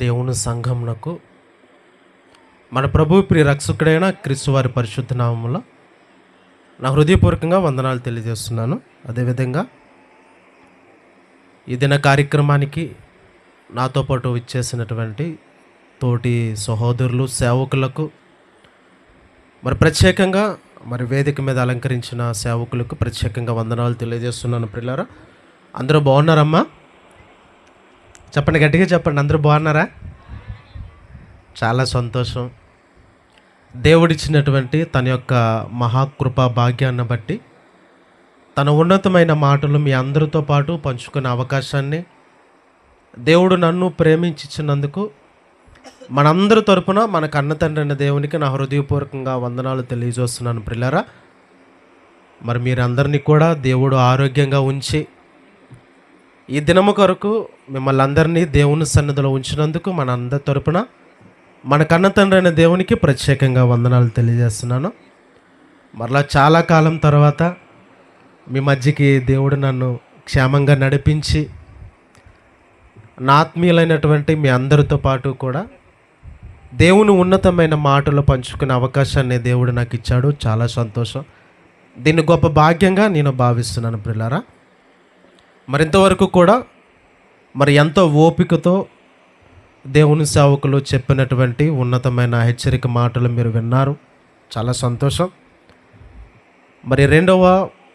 దేవుని సంఘమునకు మన ప్రభు ప్రియ రక్షకుడైన క్రీస్తు వారి పరిశుద్ధ నామములో నా హృదయపూర్వకంగా వందనాలు తెలియజేస్తున్నాను. అదేవిధంగా ఈ దిన కార్యక్రమానికి నాతో పాటు ఇచ్చేసినటువంటి తోటి సహోదరులు సేవకులకు ప్రత్యేకంగా వేదిక మీద అలంకరించిన సేవకులకు ప్రత్యేకంగా వందనాలు తెలియజేస్తున్నాను. ప్రియులారా, అందరూ బాగున్నారమ్మా? చెప్పండి, గట్టిగా చెప్పండి. అందరూ బాగున్నారా? చాలా సంతోషం. దేవుడిచ్చినటువంటి తన యొక్క మహాకృపా భాగ్యాన్ని బట్టి తన ఉన్నతమైన మాటలు మీ అందరితో పాటు పంచుకునే అవకాశాన్ని దేవుడు నన్ను ప్రేమించినందుకు మనందరి తరపున మన కన్న తండ్రి అయిన దేవునికి నా హృదయపూర్వకంగా వందనాలు తెలియజేస్తున్నాను. ప్రియులారా, మీరందరినీ కూడా దేవుడు ఆరోగ్యంగా ఉంచి ఈ దినము కొరకు మిమ్మల్ని అందరినీ దేవుని సన్నిధిలో ఉంచినందుకు మన అందరి తరపున మన కన్న తండ్రి అయిన దేవునికి ప్రత్యేకంగా వందనాలు తెలియజేస్తున్నాను. మరలా చాలా కాలం తర్వాత మీ మధ్యకి దేవుడు నన్ను క్షేమంగా నడిపించి నా ఆత్మీయులైనటువంటి మీ అందరితో పాటు కూడా దేవుని ఉన్నతమైన మాటలు పంచుకునే అవకాశాన్ని దేవుడు నాకు ఇచ్చాడు. చాలా సంతోషం. దీన్ని గొప్ప భాగ్యంగా నేను భావిస్తున్నాను. ప్రియులారా, ఇంతవరకు కూడా ఎంతో ఓపికతో దేవుని సేవకులు చెప్పినటువంటి ఉన్నతమైన హెచ్చరిక మాటలు మీరు విన్నారు. చాలా సంతోషం. రెండవ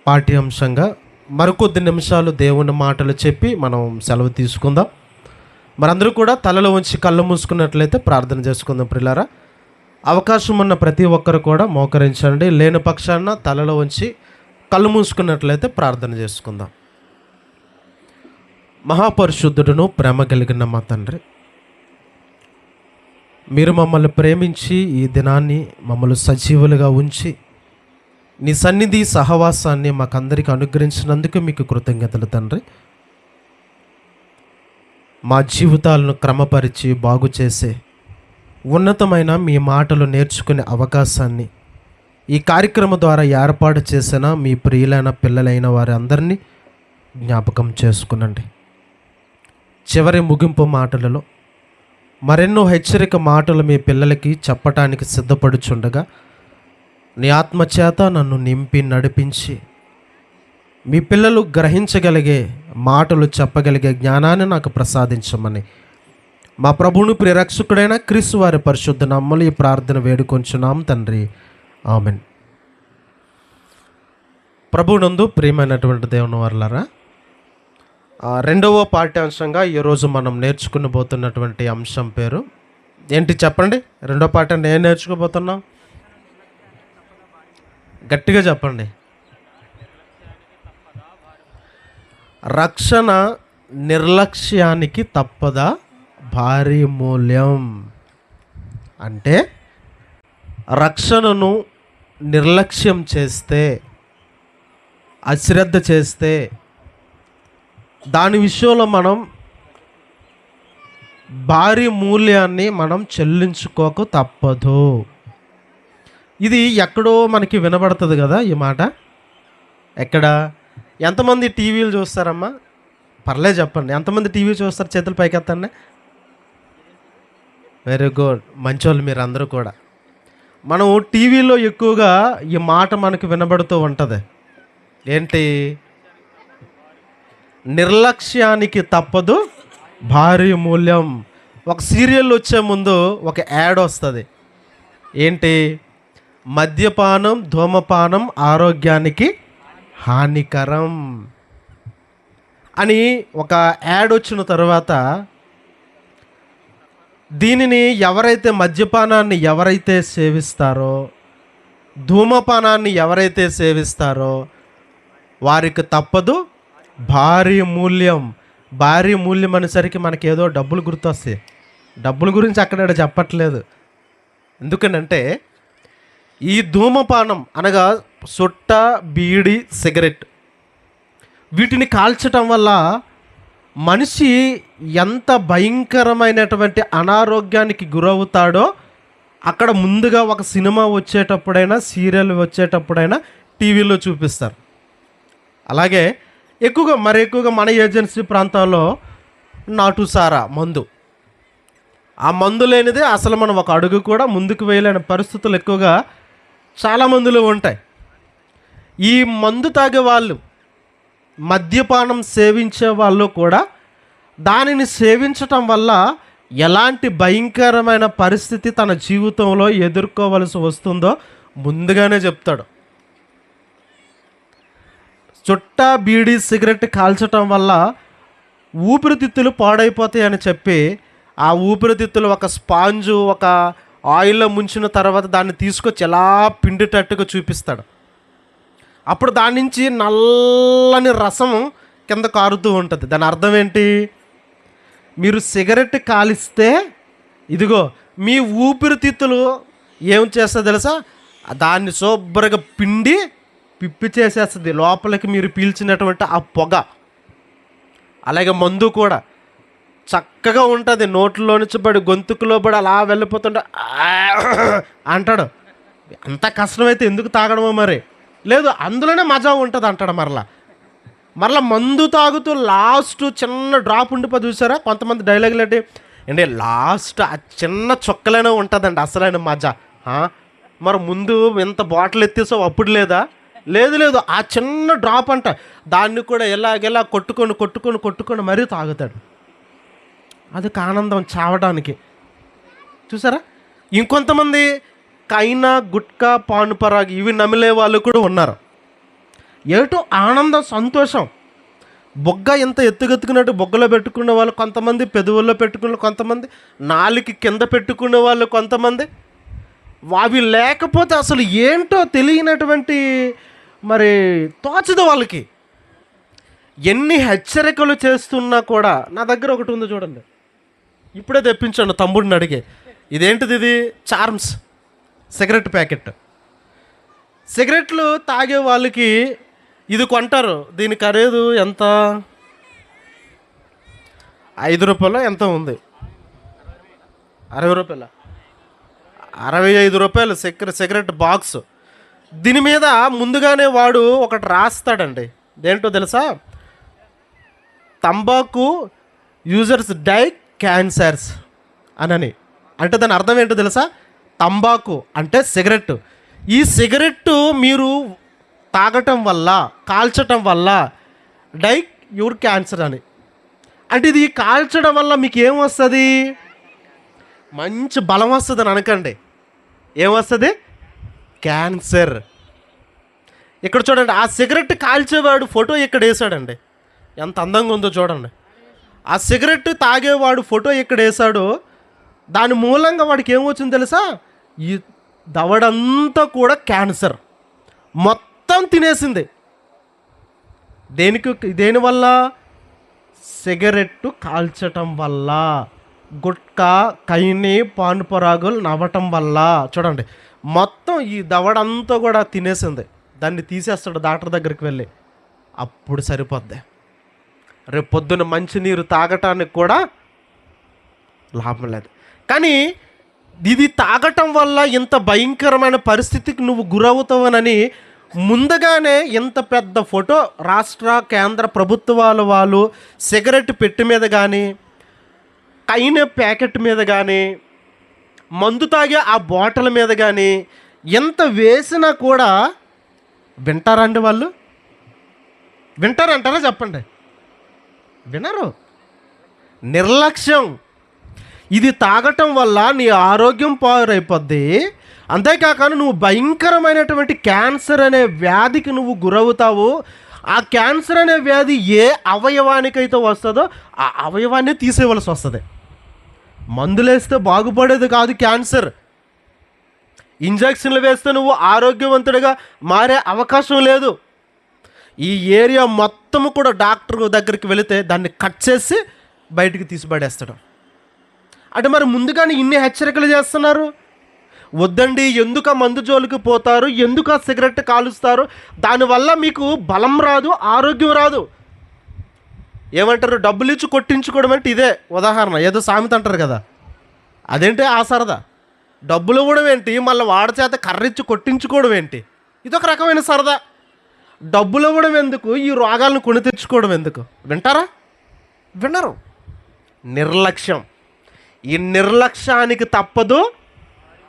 పాఠ్యాంశంగా మరికొద్ది నిమిషాలు దేవుని మాటలు చెప్పి మనం సెలవు తీసుకుందాం. అందరూ కూడా తలలో ఉంచి కళ్ళు మూసుకున్నట్లయితే ప్రార్థన చేసుకుందాం. ప్రియులారా, అవకాశం ఉన్న ప్రతి ఒక్కరు కూడా మోకరించండి. లేని పక్షాన తలలో ఉంచి కళ్ళు మూసుకున్నట్లయితే ప్రార్థన చేసుకుందాం. మహాపరిశుద్ధుడును ప్రేమ కలిగిన మా తండ్రి, మీరు మమ్మల్ని ప్రేమించి ఈ దినాన్ని మమ్మల్ని సజీవులుగా ఉంచి నీ సన్నిధి సహవాసాన్ని మాకందరికి అనుగ్రహించినందుకు మీకు కృతజ్ఞతలు తండ్రి. మా జీవితాలను క్రమపరిచి బాగు చేసే ఉన్నతమైన మీ మాటలు నేర్చుకునే అవకాశాన్ని ఈ కార్యక్రమం ద్వారా ఏర్పాటు చేసిన మీ ప్రియులైన పిల్లలైన వారి అందరినీ జ్ఞాపకం చేసుకునండి. చివరి ముగింపు మాటలలో మరెన్నో హెచ్చరిక మాటలు మీ పిల్లలకి చెప్పటానికి సిద్ధపడుచుండగా నీ ఆత్మచేత నన్ను నింపి నడిపించి మీ పిల్లలు గ్రహించగలిగే మాటలు చెప్పగలిగే జ్ఞానాన్ని నాకు ప్రసాదించమని మా ప్రభువును ప్రియరక్షకుడైన క్రీస్తు వారి పరిశుద్ధ నామములో ఈ ప్రార్థన వేడుకొంచున్నాం తండ్రి, ఆమెన్. ప్రభువునందు ప్రియమైనటువంటి దేవుని వారలారా, రెండవ పాఠ్యాంశంగా ఈరోజు మనం నేర్చుకునబోతున్నటువంటి అంశం పేరు ఏంటి చెప్పండి? రెండో పాఠం ఏం నేర్చుకోబోతున్నాం? గట్టిగా చెప్పండి. రక్షణ నిర్లక్ష్యానికి తప్పదా భారీ మూల్యం. అంటే రక్షణను నిర్లక్ష్యం చేస్తే, అశ్రద్ధ చేస్తే దాని విషయంలో మనం భారీ మూల్యాన్ని మనం చెల్లించుకోక తప్పదు. ఇది ఎక్కడో మనకి వినబడుతుంది కదా ఈ మాట. ఎక్కడ? ఎంతమంది టీవీలు చూస్తారమ్మా? పర్లేదు చెప్పండి. ఎంతమంది టీవీ చూస్తారు? చేతులు పైకెత్తండి. వెరీ గుడ్, మంచోళ్ళు మీరు అందరూ కూడా. మనం టీవీలో ఎక్కువగా ఈ మాట మనకు వినబడుతూ ఉంటుంది. ఏంటి? నిర్లక్ష్యానికి తప్పదు భారీ మూల్యం. ఒక సీరియల్ వచ్చే ముందు ఒక యాడ్ వస్తుంది. ఏంటి? మద్యపానం, ధూమపానం ఆరోగ్యానికి హానికరం అని ఒక యాడ్ వచ్చిన తర్వాత దీనిని మద్యపానాన్ని ఎవరైతే సేవిస్తారో, ధూమపానాన్ని ఎవరైతే సేవిస్తారో వారికి తప్పదు భారీ మూల్యం. భారీ మూల్యం అనేసరికి మనకి ఏదో డబ్బులు గుర్తొస్తాయి. డబ్బుల గురించి అక్కడ చెప్పట్లేదు. ఎందుకనంటే ఈ ధూమపానం అనగా సుట్ట, బీడి, సిగరెట్ వీటిని కాల్చటం వల్ల మనిషి ఎంత భయంకరమైనటువంటి అనారోగ్యానికి గురవుతాడో అక్కడ ముందుగా ఒక సినిమా వచ్చేటప్పుడైనా, సీరియల్ వచ్చేటప్పుడైనా టీవీలో చూపిస్తారు. అలాగే ఎక్కువగా మన ఏజెన్సీ ప్రాంతాల్లో నాటు సారా మందు ఆ మందు లేనిదే అసలు మనం ఒక అడుగు కూడా ముందుకు వేయలేని పరిస్థితులు ఎక్కువగా చాలా మందిలో ఉంటాయి. ఈ మందు తాగే వాళ్ళు, మద్యపానం సేవించే వాళ్ళు కూడా దానిని సేవించటం వల్ల ఎలాంటి భయంకరమైన పరిస్థితి తన జీవితంలో ఎదుర్కోవలసి వస్తుందో ముందుగానే చెప్తాడు. చుట్టా బీడీ సిగరెట్ కాల్చటం వల్ల ఊపిరితిత్తులు పాడైపోతాయి అని చెప్పి ఆ ఊపిరితిత్తులు ఒక స్పాంజు ఒక ఆయిల్లో ముంచిన తర్వాత దాన్ని తీసుకొచ్చి ఎలా పిండిటట్టుగా చూపిస్తాడు. అప్పుడు దాని నుంచి నల్లని రసం కింద కారుతూ ఉంటుంది. దాని అర్థం ఏంటి? మీరు సిగరెట్ కాలిస్తే ఇదిగో మీ ఊపిరితిత్తులు ఏం చేస్తుందో తెలుసా? దాన్ని శుభ్రంగా పిండి పిప్పి చేసేస్తుంది లోపలికి మీరు పీల్చినటువంటి ఆ పొగ. అలాగే మందు కూడా చక్కగా ఉంటుంది, నోట్లో నుంచి పడి గొంతుకులో పడి అలా వెళ్ళిపోతుంటే అంటాడు. అంత కష్టమైతే ఎందుకు తాగడమో మరి, లేదు అందులోనే మజా ఉంటుంది అంటాడు. మరలా మందు తాగుతూ లాస్ట్ చిన్న డ్రాప్ ఉండిపోయి చూసారా కొంతమంది డైలాగులు అంటే లాస్ట్ ఆ చిన్న చొక్కలైనా ఉంటుందండి అసలైన మజా. మరి ముందు ఎంత బాటిల్ ఎత్తేసావు అప్పుడు లేదా? లేదు ఆ చిన్న డ్రాప్ అంట, దాన్ని కూడా ఎలాగెలా కొట్టుకొని మరీ తాగుతాడు. అది ఆనందం చావడానికి. చూసారా? ఇంకొంతమంది కైనా గుట్కా పానుపరాగి ఇవి నమిలే వాళ్ళు కూడా ఉన్నారు. ఏటో ఆనందం సంతోషం. బొగ్గ ఎంత ఎత్తుగెత్తుకున్నట్టు బొగ్గలో పెట్టుకునే వాళ్ళు కొంతమంది, పెదవుల్లో పెట్టుకునే కొంతమంది, నాలుగు కింద పెట్టుకునే వాళ్ళు కొంతమంది. అవి లేకపోతే అసలు ఏంటో తెలియనటువంటి మరి తోచదు వాళ్ళకి. ఎన్ని హెచ్చరికలు చేస్తున్నా కూడా నా దగ్గర ఒకటి ఉంది చూడండి, ఇప్పుడే తెప్పించాను తమ్ముడిని అడిగే. ఇదేంటిది? ఇది చార్మ్స్ సిగరెట్ ప్యాకెట్. సిగరెట్లు తాగే వాళ్ళకి ఇది కొంటారు. దీని ఖరీదు ఎంత? 5 రూపాయలు ఎంత ఉంది? 60 రూపాయల? 65 రూపాయలు సిగరెట్ బాక్స్. దీని మీద ముందుగానే వాడు ఒకటి రాస్తాడండి. దేంటో తెలుసా? తంబాకు యూజర్స్ డై క్యాన్సర్స్ అని. అంటే దాని అర్థం ఏంటో తెలుసా? తంబాకు అంటే సిగరెట్. ఈ సిగరెట్టు మీరు తాగటం వల్ల, కాల్చటం వల్ల డై యూర్ క్యాన్సర్ అని. అంటే ఇది కాల్చడం వల్ల మీకు ఏమొస్తుంది? మంచి బలం వస్తుంది అని అనకండి. ఏమొస్తుంది? క్యాన్సర్. ఇక్కడ చూడండి, ఆ సిగరెట్ కాల్చేవాడు ఫోటో ఇక్కడ వేసాడండి. ఎంత అందంగా ఉందో చూడండి. ఆ సిగరెట్ తాగేవాడు ఫోటో ఇక్కడ వేసాడు. దాని మూలంగా వాడికి ఏమొచ్చింది తెలుసా? ఈ దవడంతా కూడా క్యాన్సర్ మొత్తం తినేసింది. దేనివల్ల? సిగరెట్టు కాల్చటం వల్ల, గుట్కా కైని పానుపరాగులు నవ్వటం వల్ల. చూడండి, మొత్తం ఈ దవడంతా కూడా తినేసింది. దాన్ని తీసేస్తాడు డాక్టర్ దగ్గరికి వెళ్ళి, అప్పుడు సరిపోద్ది. రేపు పొద్దున్న మంచినీరు తాగటానికి కూడా లాభం లేదు. కానీ ఇది తాగటం వల్ల ఇంత భయంకరమైన పరిస్థితికి నువ్వు గురవుతావనని ముందుగానే ఇంత పెద్ద ఫోటో రాష్ట్ర కేంద్ర ప్రభుత్వాల వాళ్ళు సిగరెట్ పెట్టి మీద కానీ, కైన ప్యాకెట్ మీద కానీ, మందు తాగే ఆ బాటిల్ మీద కానీ ఎంత వేసినా కూడా వింటారండి వాళ్ళు? వింటారంటారా చెప్పండి? వినరు. నిర్లక్ష్యం. ఇది తాగటం వల్ల నీ ఆరోగ్యం పాడైపోద్ది. అంతేకాక నువ్వు భయంకరమైనటువంటి క్యాన్సర్ అనే వ్యాధికి నువ్వు గురవుతావు. ఆ క్యాన్సర్ అనే వ్యాధి ఏ అవయవానికైతే వస్తుందో ఆ అవయవాన్ని తీసేయవలసి వస్తుంది. మందులేస్తే బాగుపడేది కాదు క్యాన్సర్. ఇంజక్షన్లు వేస్తే నువ్వు ఆరోగ్యవంతుడిగా మారే అవకాశం లేదు. ఈ ఏరియా మొత్తము కూడా డాక్టర్ దగ్గరికి వెళితే దాన్ని కట్ చేసి బయటికి తీసిపడేస్తాడు. అంటే మరి ముందుగానే ఇన్ని హెచ్చరికలు చేస్తున్నారు. వద్దండి, ఎందుకు ఆ మందు జోలికి పోతారు, ఎందుకు ఆ సిగరెట్ కాలుస్తారు, దానివల్ల మీకు బలం రాదు, ఆరోగ్యం రాదు. ఏమంటారు? డబ్బులు ఇచ్చి కొట్టించుకోవడం అంటే ఇదే ఉదాహరణ. ఏదో సామెత అంటారు కదా, అదేంటి ఆ సరదా? డబ్బులు ఇవ్వడం ఏంటి, మళ్ళీ వాడి చేత కర్రిచ్చి కొట్టించుకోవడం ఏంటి? ఇదొక రకమైన సరదా. డబ్బులు ఇవ్వడం ఎందుకు, ఈ రోగాలను కొని తెచ్చుకోవడం ఎందుకు? వింటారా? వినరు. నిర్లక్ష్యం. ఈ నిర్లక్ష్యానికి తప్పదు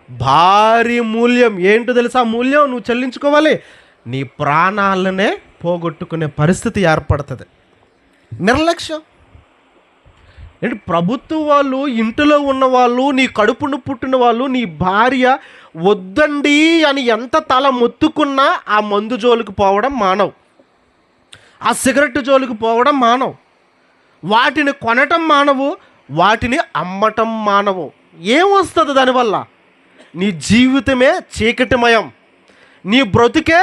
భారీ మూల్యం. ఏంటో తెలుసా మూల్యం? నువ్వు చెల్లించుకోవాలి. నీ ప్రాణాలనే పోగొట్టుకునే పరిస్థితి ఏర్పడుతుంది. నిర్లక్ష్యం ఏంటి? ప్రభుత్వ వాళ్ళు, ఇంటిలో ఉన్న వాళ్ళు, నీ కడుపును పుట్టిన వాళ్ళు, నీ భార్య వద్దండి అని ఎంత తల మొత్తుకున్నా ఆ మందు జోలికి పోవడం మానవు, ఆ సిగరెట్ జోలికి పోవడం మానవు, వాటిని కొనటం మానవు, వాటిని అమ్మటం మానవు. ఏమొస్తుంది దానివల్ల? నీ జీవితమే చీకటిమయం, నీ బ్రతుకే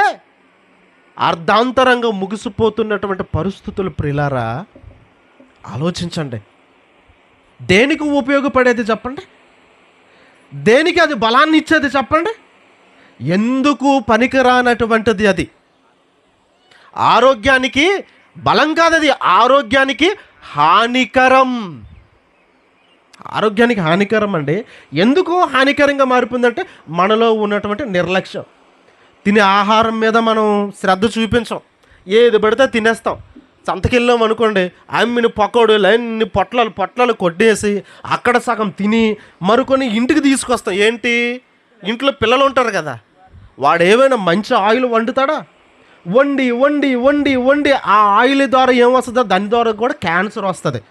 అర్ధాంతరంగా ముగిసిపోతున్నటువంటి పరిస్థితులు. ప్రియులారా, ఆలోచించండి. దేనికి ఉపయోగపడేది చెప్పండి? దేనికి అది బలాన్ని ఇచ్చేది చెప్పండి? ఎందుకు పనికిరానటువంటిది అది. ఆరోగ్యానికి బలం కాదది, ఆరోగ్యానికి హానికరం. ఆరోగ్యానికి హానికరం అండి. ఎందుకు హానికరంగా మారిపోయిందంటే మనలో ఉన్నటువంటి నిర్లక్ష్యం. తినే ఆహారం మీద మనం శ్రద్ధ చూపించాం, ఏది పడితే తినేస్తాం. సంతకెళ్ళాం అనుకోండి, అమ్మిన పకోడీలు అన్ని పొట్లాలు కొట్టేసి అక్కడ సగం తిని మరికొని ఇంటికి తీసుకొస్తాం. ఏంటి? ఇంట్లో పిల్లలు ఉంటారు కదా, వాడు ఏమైనా మంచి ఆయిల్ వండుతాడా? వండి వండి వండి వండి ఆ ఆయిల్ ద్వారా ఏమొస్తుందో దాని ద్వారా కూడా క్యాన్సర్ వస్తుంది.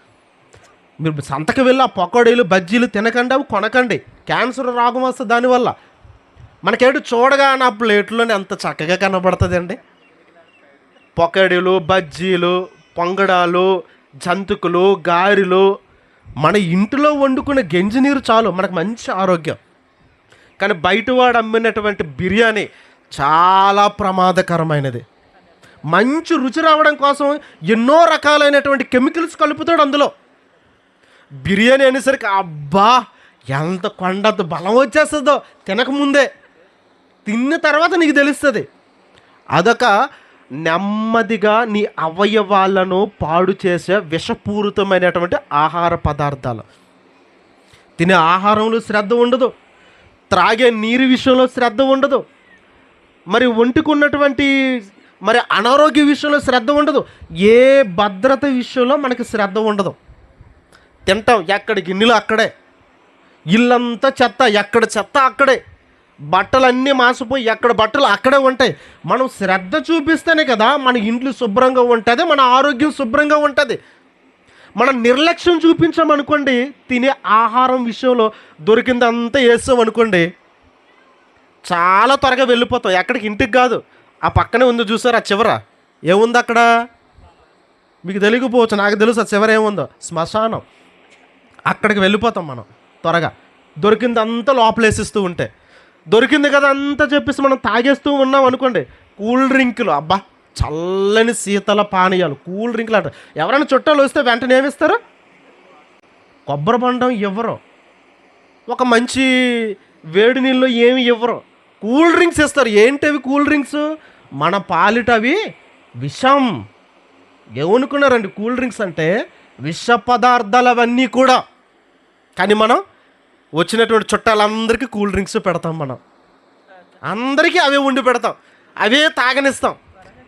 మీరు సంతకి వెళ్ళి ఆ పకోడీలు బజ్జీలు తినకండి, అవి కొనకండి, క్యాన్సర్ రోగం వస్తుంది దానివల్ల. మనకేంటి చూడగా నా ప్లేట్లోనే ఎంత చక్కగా కనబడుతుంది అండి. పకోడీలు, బజ్జీలు, పొంగడాలు, జంతుకులు, గారెలు, మన ఇంటిలో వండుకునే గంజి నీరు చాలు మనకు మంచి ఆరోగ్యం. కానీ బయటవాడు అమ్మినటువంటి బిర్యానీ చాలా ప్రమాదకరమైనది. మంచి రుచి రావడం కోసం ఎన్నో రకాలైనటువంటి కెమికల్స్ కలుపుతాడు అందులో. బిర్యానీ అనేసరికి అబ్బా ఎంత కొండంత బలం వచ్చేస్తుందో తినకముందే, తిన్న తర్వాత నీకు తెలుస్తుంది. అదొక నెమ్మదిగా నీ అవయవాలను పాడు చేసే విషపూరితమైనటువంటి ఆహార పదార్థాలు. తినే ఆహారంలో శ్రద్ధ ఉండదు, త్రాగే నీరు విషయంలో శ్రద్ధ ఉండదు, మరి ఒంటికి ఉన్నటువంటి మరి అనారోగ్య విషయంలో శ్రద్ధ ఉండదు, ఏ భద్రత విషయంలో మనకి శ్రద్ధ ఉండదు. తింటాం ఎక్కడ గిన్నెలు అక్కడే, ఇల్లంతా చెత్త, ఎక్కడ చెత్త అక్కడే, బట్టలన్నీ మాసిపోయి ఎక్కడ బట్టలు అక్కడే ఉంటాయి. మనం శ్రద్ధ చూపిస్తేనే కదా మన ఇంట్లో శుభ్రంగా ఉంటుంది, మన ఆరోగ్యం శుభ్రంగా ఉంటుంది. మనం నిర్లక్ష్యం చూపించామనుకోండి, తినే ఆహారం విషయంలో దొరికిందంతా వేసాం అనుకోండి, చాలా త్వరగా వెళ్ళిపోతాం. ఎక్కడికి? ఇంటికి కాదు, ఆ పక్కనే ఉంది చూసారు ఆ చివర ఏముంది అక్కడ? మీకు తెలియకపోవచ్చు, నాకు తెలుసు ఆ చివర ఏముందో, శ్మశానం. అక్కడికి వెళ్ళిపోతాం మనం త్వరగా. దొరికిందంతా లోపలేసిస్తూ ఉంటే, దొరికింది కదా అంతా చెప్పేసి మనం తాగేస్తూ ఉన్నాం అనుకోండి. కూల్ డ్రింకులు, అబ్బా చల్లని శీతల పానీయాలు, కూల్ డ్రింకులు అంటారు. ఎవరైనా చుట్టాలు వస్తే వెంటనే ఏమిస్తారు? కొబ్బరి బొండం ఇవ్వరు, ఒక మంచి వేడి నీళ్ళు ఏమి ఇవ్వరు, కూల్ డ్రింక్స్ ఇస్తారు. ఏంటవి కూల్ డ్రింక్స్? మన పాలిట అవి విషం. ఏమనుకున్నారండి? కూల్ డ్రింక్స్ అంటే విష పదార్థాలు అవన్నీ కూడా. కానీ మనం వచ్చినటువంటి చుట్టాలందరికీ కూల్ డ్రింక్స్ పెడతాం, మనం అందరికీ అవే వండి పెడతాం, అవే తాగనిస్తాం.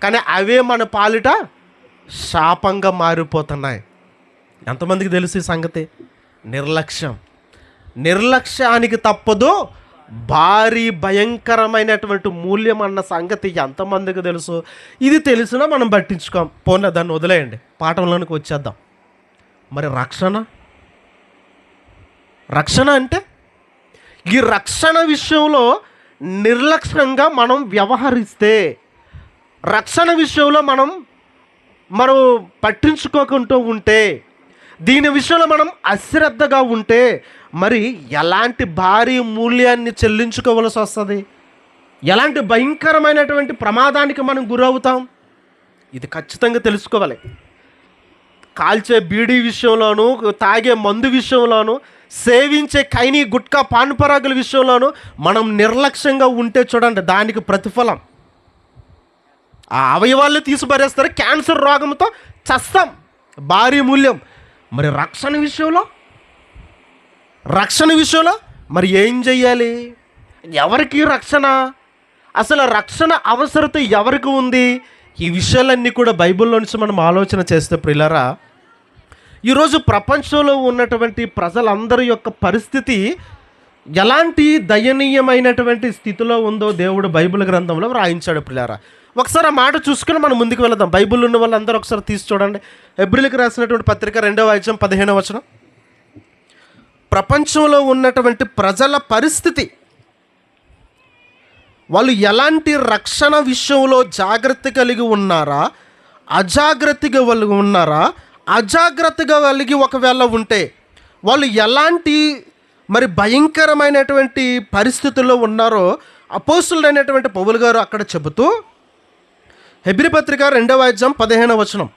కానీ అవే మన పాలిట శాపంగా మారిపోతున్నాయి. ఎంతమందికి తెలుసు ఈ సంగతి? నిర్లక్ష్యం. నిర్లక్ష్యానికి తప్పదు భారీ భయంకరమైనటువంటి మూల్యం అన్న సంగతి ఎంతమందికి తెలుసు? ఇది తెలిసినా మనం పట్టించుకోం. పోనీ దాన్ని వదిలేయండి, పాఠంలోనికి వచ్చేద్దాం. మరి రక్షణ అంటే ఈ రక్షణ విషయంలో నిర్లక్ష్యంగా మనం వ్యవహరిస్తే, రక్షణ విషయంలో మనం పట్టించుకోకుండా ఉంటే, దీని విషయంలో మనం అశ్రద్ధగా ఉంటే మరి ఎలాంటి భారీ మూల్యాన్ని చెల్లించుకోవలసి వస్తుంది, ఎలాంటి భయంకరమైనటువంటి ప్రమాదానికి మనం గురవుతాం. ఇది ఖచ్చితంగా తెలుసుకోవాలి. కాల్చే బీడీ విషయంలోనూ, తాగే మందు విషయంలోనూ, సేవించే ఖైనీ గుట్కా పాన్పరాగుల విషయంలోనూ మనం నిర్లక్ష్యంగా ఉంటే చూడండి, దానికి ప్రతిఫలం ఆ అవయవాళ్ళు తీసిపారేస్తారు, క్యాన్సర్ రోగంతో చస్తాం, భారీ మూల్యం. మరి రక్షణ విషయంలో మరి ఏం చెయ్యాలి? ఎవరికి రక్షణ? అసలు రక్షణ అవసరత ఎవరికి ఉంది? ఈ విషయాలన్నీ కూడా బైబిల్లో నుంచి మనం ఆలోచన చేస్తే ప్రియులారా, ఈరోజు ప్రపంచంలో ఉన్నటువంటి ప్రజలందరి యొక్క పరిస్థితి ఎలాంటి దయనీయమైనటువంటి స్థితిలో ఉందో దేవుడు బైబిల్ గ్రంథంలో వ్రాయించాడు పిల్లారా. ఒకసారి ఆ మాట చూసుకుని మనం ముందుకు వెళదాం. బైబిల్ ఉన్న వాళ్ళందరూ ఒకసారి తీసి చూడండి. హెబ్రీయులకు రాసినటువంటి పత్రిక 2వ అధ్యాయం 15వ వచనం. ప్రపంచంలో ఉన్నటువంటి ప్రజల పరిస్థితి, వాళ్ళు ఎలాంటి రక్షణ విషయంలో జాగ్రత్త కలిగి ఉన్నారా, అజాగ్రత్తగా కలిగి ఉన్నారా, అజాగ్రత్తగా కలిగి ఒకవేళ ఉంటే వాళ్ళు ఎలాంటి మరి భయంకరమైనటువంటి పరిస్థితుల్లో ఉన్నారో అపోస్తులుడైనటువంటి పౌలు గారు అక్కడ చెబుతూ, హెబ్రీ పత్రిక 2వ అధ్యాయం 15వ వచనం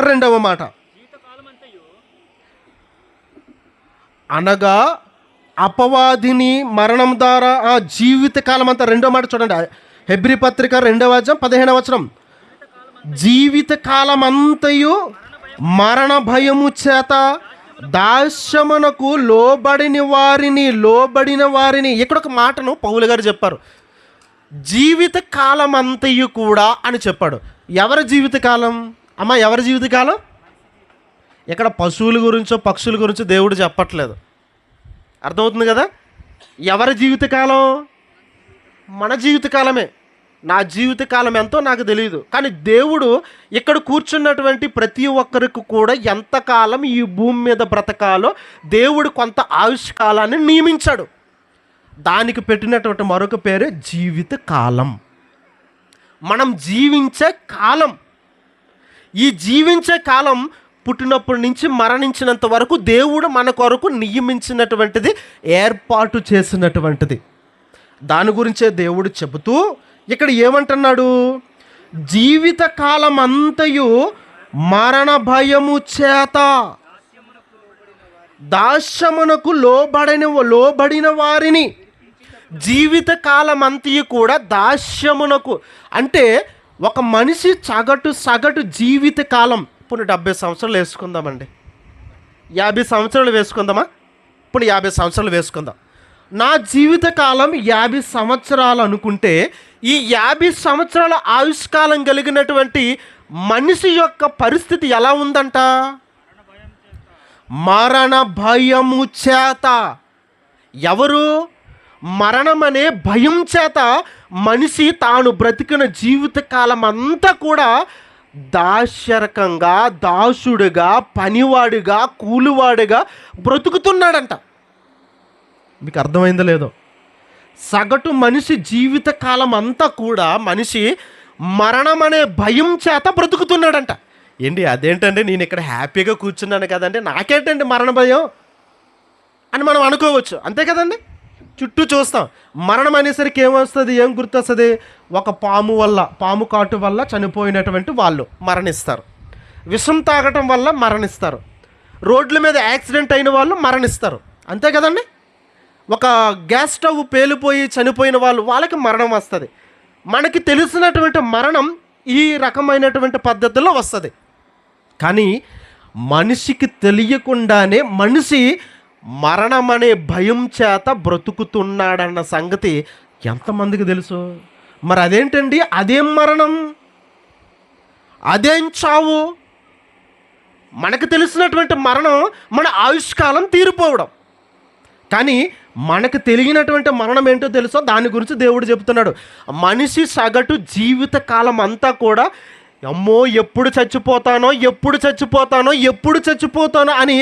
2వ మాట, అనగా అపవాదిని మరణం ద్వారా ఆ జీవితకాలం అంతా. 2వ మాట చూడండి, హెబ్రీ పత్రిక 2వ అధ్యాయం 15వ వచనం, జీవితకాలం అంతయు మరణ భయము చేత దాస్యమునకు లోబడిన వారిని. ఇక్కడ ఒక మాటను పౌలు గారు చెప్పారు, జీవితకాలం అంతయు కూడా అని చెప్పాడు. ఎవరి జీవితకాలం అమ్మా? ఎవరి జీవితకాలం? ఇక్కడ పశువుల గురించో పక్షుల గురించో దేవుడు చెప్పట్లేదు. అర్థమవుతుంది కదా? ఎవరి జీవితకాలం? మన జీవితకాలమే. నా జీవితకాలం ఎంతో నాకు తెలియదు, కానీ దేవుడు ఇక్కడ కూర్చున్నటువంటి ప్రతి ఒక్కరికి కూడా ఎంతకాలం ఈ భూమి మీద బ్రతకాలో దేవుడు కొంత ఆయుష్కాలాన్ని నియమించాడు. దానికి పెట్టినటువంటి మరొక పేరే జీవితకాలం. మనం జీవించే కాలం, ఈ జీవించే కాలం పుట్టినప్పటి నుంచి మరణించినంత వరకు దేవుడు మన కొరకు నియమించినటువంటిది, ఏర్పాటు చేసినటువంటిది. దాని గురించే దేవుడు చెబుతూ ఇక్కడ ఏమంటున్నాడు, జీవితకాలం అంతయు మరణ భయము చేత దాస్యమునకు లోబడిన వారిని. జీవితకాలం అంతయు కూడా దాస్యమునకు అంటే ఒక మనిషి సగటు జీవితకాలం. ఇప్పుడు 70 సంవత్సరాలు వేసుకుందామండి, 50 సంవత్సరాలు వేసుకుందామా? ఇప్పుడు 50 సంవత్సరాలు వేసుకుందాం. నా జీవితకాలం 50 సంవత్సరాలు అనుకుంటే, ఈ 50 సంవత్సరాల ఆయుష్కాలం కలిగినటువంటి మనిషి యొక్క పరిస్థితి ఎలా ఉందంట? మరణ భయము చేత. ఎవరు? మరణం అనే భయం చేత మనిషి తాను బ్రతికిన జీవితకాలం అంతా కూడా దాస్యరకంగా, దాసుడుగా, పనివాడిగా, కూలివాడిగా బ్రతుకుతున్నాడంట. మీకు అర్థమైందో లేదో? సగటు మనిషి జీవితకాలం అంతా కూడా మనిషి మరణం అనే భయం చేత బ్రతుకుతున్నాడంట. ఏంటి అదేంటంటే, నేను ఇక్కడ హ్యాపీగా కూర్చున్నాను కదండి, నాకేంటండి మరణ భయం అని మనం అనుకోవచ్చు, అంతే కదండి? చుట్టూ చూస్తాం, మరణం అనేసరికి ఏమొస్తుంది, ఏం గుర్తొస్తుంది? ఒక పాము కాటు వల్ల చనిపోయినటువంటి వాళ్ళు మరణిస్తారు, విషం తాగటం వల్ల మరణిస్తారు, రోడ్ల మీద యాక్సిడెంట్ అయిన వాళ్ళు మరణిస్తారు, అంతే కదండి? ఒక గ్యాస్ స్టవ్ పేలిపోయి చనిపోయిన వాళ్ళకి మరణం వస్తుంది. మనకి తెలిసినటువంటి మరణం ఈ రకమైనటువంటి పద్ధతిలో వస్తుంది. కానీ మనిషికి తెలియకుండానే మనిషి మరణం అనే భయం చేత బ్రతుకుతున్నాడన్న సంగతి ఎంతమందికి తెలుసు? మరి అదేంటండి, అదేం మరణం, అదేం చావు? మనకు తెలిసినటువంటి మరణం మన ఆయుష్కాలం తీరిపోవడం. కానీ మనకు తెలియనటువంటి మరణం ఏంటో తెలుసో, దాని గురించి దేవుడు చెప్తున్నాడు. మనిషి సగటు జీవితకాలం అంతా కూడా అమ్మో ఎప్పుడు చచ్చిపోతానో అని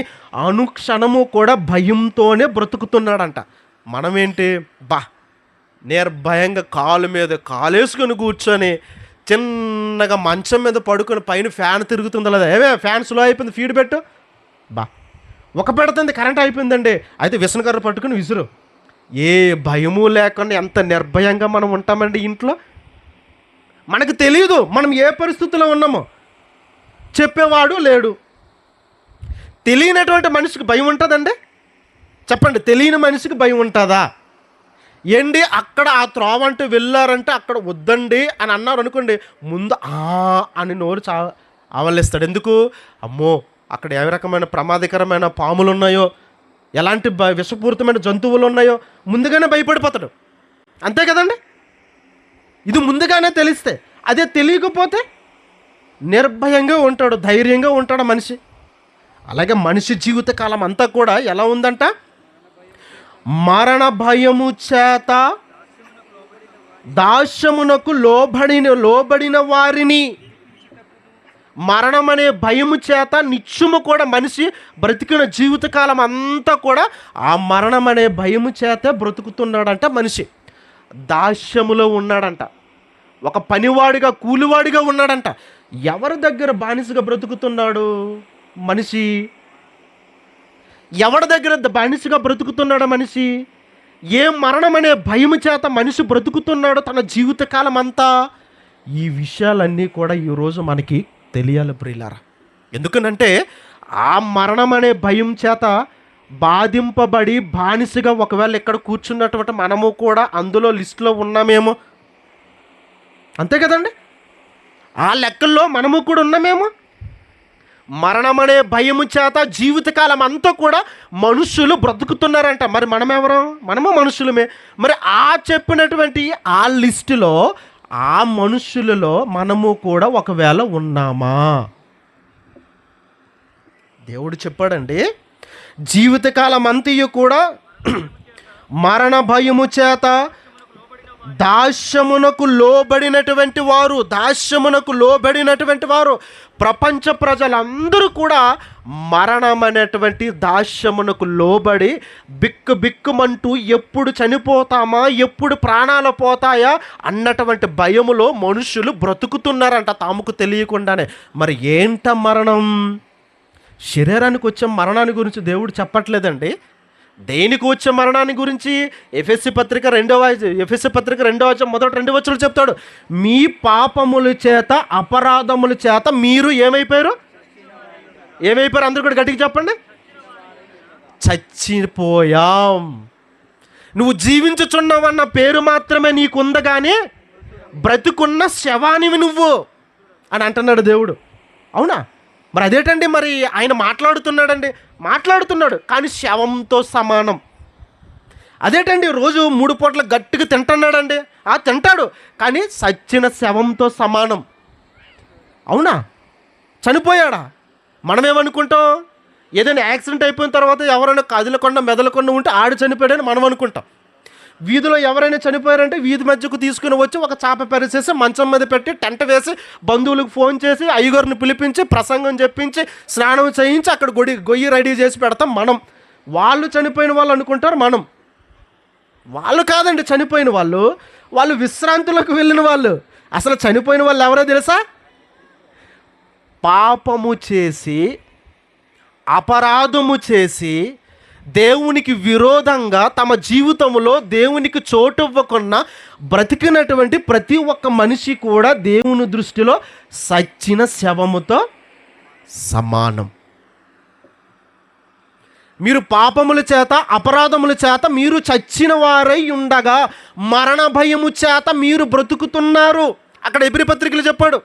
అనుక్షణము కూడా భయంతోనే బ్రతుకుతున్నాడంట. మనమేంటి, నిర్భయంగా కాలు మీద కాలేసుకొని కూర్చొని చిన్నగా మంచం మీద పడుకొని పైన ఫ్యాన్ తిరుగుతుందా లేదా, ఫ్యాన్ స్లో అయిపోయింది, ఫీడ్ పెట్టు, ఒక పెడుతుంది, కరెంట్ అయిపోయిందండి, అయితే విసనకర్ర పట్టుకుని విసురు. ఏ భయము లేకుండా ఎంత నిర్భయంగా మనం ఉంటామండి ఇంట్లో. మనకు తెలియదు మనం ఏ పరిస్థితుల్లో ఉన్నామో, చెప్పేవాడు లేడు. తెలియనటువంటి మనిషికి భయం ఉంటుందండి? చెప్పండి, తెలియని మనిషికి భయం ఉంటుందా? ఏంటి అక్కడ ఆ త్రోవ అంటూ వెళ్ళారంటే అక్కడ వద్దండి అని అన్నారు అనుకోండి, ముందు అని నోరు ఆవలిస్తాడు. ఎందుకు? అమ్మో అక్కడ ఏ రకమైన ప్రమాదకరమైన పాములు ఉన్నాయో, ఎలాంటి విషపూరితమైన జంతువులు ఉన్నాయో ముందుగానే భయపడిపోతాడు, అంతే కదండి? ఇది ముందుగానే తెలిస్తే. అదే తెలియకపోతే నిర్భయంగా ఉంటాడు, ధైర్యంగా ఉంటాడు మనిషి. అలాగే మనిషి జీవితకాలం అంతా కూడా ఎలా ఉందంట? మరణ భయము చేత దాస్యమునకు లోబడిన వారిని, మరణం అనే భయము చేత నిత్యము కూడా మనిషి బ్రతికిన జీవితకాలం అంతా కూడా ఆ మరణం అనే భయము చేత బ్రతుకుతున్నాడంట. మనిషి దాస్యములో ఉన్నాడంట, ఒక పనివాడిగా కూలివాడిగా ఉన్నాడంట. ఎవరి దగ్గర బానిసగా బ్రతుకుతున్నాడు మనిషి? ఎవరి దగ్గర బానిసగా బ్రతుకుతున్నాడు మనిషి? ఏ మరణం అనే భయము చేత మనిషి బ్రతుకుతున్నాడు తన జీవితకాలం అంతా? ఈ విషయాలన్నీ కూడా ఈరోజు మనకి తెలియాలి ప్రియులారా. ఎందుకనంటే ఆ మరణం అనే భయం చేత బాధింపబడి బానిసగా ఒకవేళ ఇక్కడ కూర్చున్నటువంటి మనము కూడా అందులో లిస్టులో ఉన్నామేమో, అంతే కదండి? ఆ లెక్కల్లో మనము కూడా ఉన్నామేమో. మరణం అనే భయము చేత జీవితకాలం అంతా కూడా మనుషులు బ్రతుకుతున్నారంట. మరి మనమెవరు? మనము మనుషులమే. మరి ఆ చెప్పినటువంటి ఆ లిస్టులో, ఆ మనుషులలో మనము కూడా ఒకవేళ ఉన్నామా? దేవుడు చెప్పాడండి, జీవితకాలం అంతయు కూడా మరణ భయము చేత దాస్యమునకు లోబడినటువంటి వారు ప్రపంచ ప్రజలందరూ కూడా మరణం అనేటువంటి దాస్యమునకు లోబడి బిక్కుమంటూ ఎప్పుడు చనిపోతామా, ఎప్పుడు ప్రాణాలు పోతాయా అన్నటువంటి భయములో మనుషులు బ్రతుకుతున్నారంట తాముకు తెలియకుండానే. మరి ఏంట మరణం? శరీరానికి వచ్చే మరణాన్ని గురించి దేవుడు చెప్పట్లేదండి. దేనికి వచ్చే మరణాన్ని గురించి ఎఫెసీ పత్రిక 2వ మొదటి 2 వచనాలు చెప్తాడు. మీ పాపముల చేత అపరాధముల చేత మీరు ఏమైపోయారు? అందరూ కూడా గట్టిగా చెప్పండి. చచ్చిపోయాం. నువ్వు జీవించుచున్నావన్న పేరు మాత్రమే నీకుంది, కానీ బ్రతుకున్న శవానివి నువ్వు అని అంటున్నాడు దేవుడు. అవునా? మరి అదేంటండి? మరి ఆయన మాట్లాడుతున్నాడు కానీ శవంతో సమానం. అదేంటండి? రోజు 3 పూట్ల గట్టిగా తింటున్నాడండి. తింటాడు, కానీ సచ్చిన శవంతో సమానం. అవునా? చనిపోయాడా? మనమేమనుకుంటాం? ఏదైనా యాక్సిడెంట్ అయిపోయిన తర్వాత ఎవరైనా కదలకుండా మెదలకుండా ఉంటే ఆడు చనిపోయాడని మనం అనుకుంటాం. వీధిలో ఎవరైనా చనిపోయారంటే వీధి మధ్యకు తీసుకుని వచ్చి ఒక చాప పరిచేసి మంచం మీద పెట్టి టెంట్ వేసి బంధువులకు ఫోన్ చేసి అయ్యగారిని పిలిపించి ప్రసంగం చెప్పించి స్నానం చేయించి అక్కడ గొయ్యి రెడీ చేసి పెడతాం మనం. వాళ్ళు చనిపోయిన వాళ్ళు అనుకుంటారు మనం. వాళ్ళు కాదండి చనిపోయిన వాళ్ళు విశ్రాంతులకు వెళ్ళిన వాళ్ళు. అసలు చనిపోయిన వాళ్ళు ఎవరో తెలుసా? పాపము చేసి అపరాధము చేసి దేవునికి విరోధంగా తమ జీవితంలో దేవునికి చోటు ఇవ్వకుండా బ్రతికినటువంటి ప్రతి ఒక్క మనిషి కూడా దేవుని దృష్టిలో సచ్చిన శవముతో సమానం. మీరు పాపముల చేత అపరాధముల చేత మీరు చచ్చిన వారై ఉండగా మరణ భయము చేత మీరు బ్రతుకుతున్నారు. అక్కడ ఎబ్రీ పత్రికలు చెప్పాడు,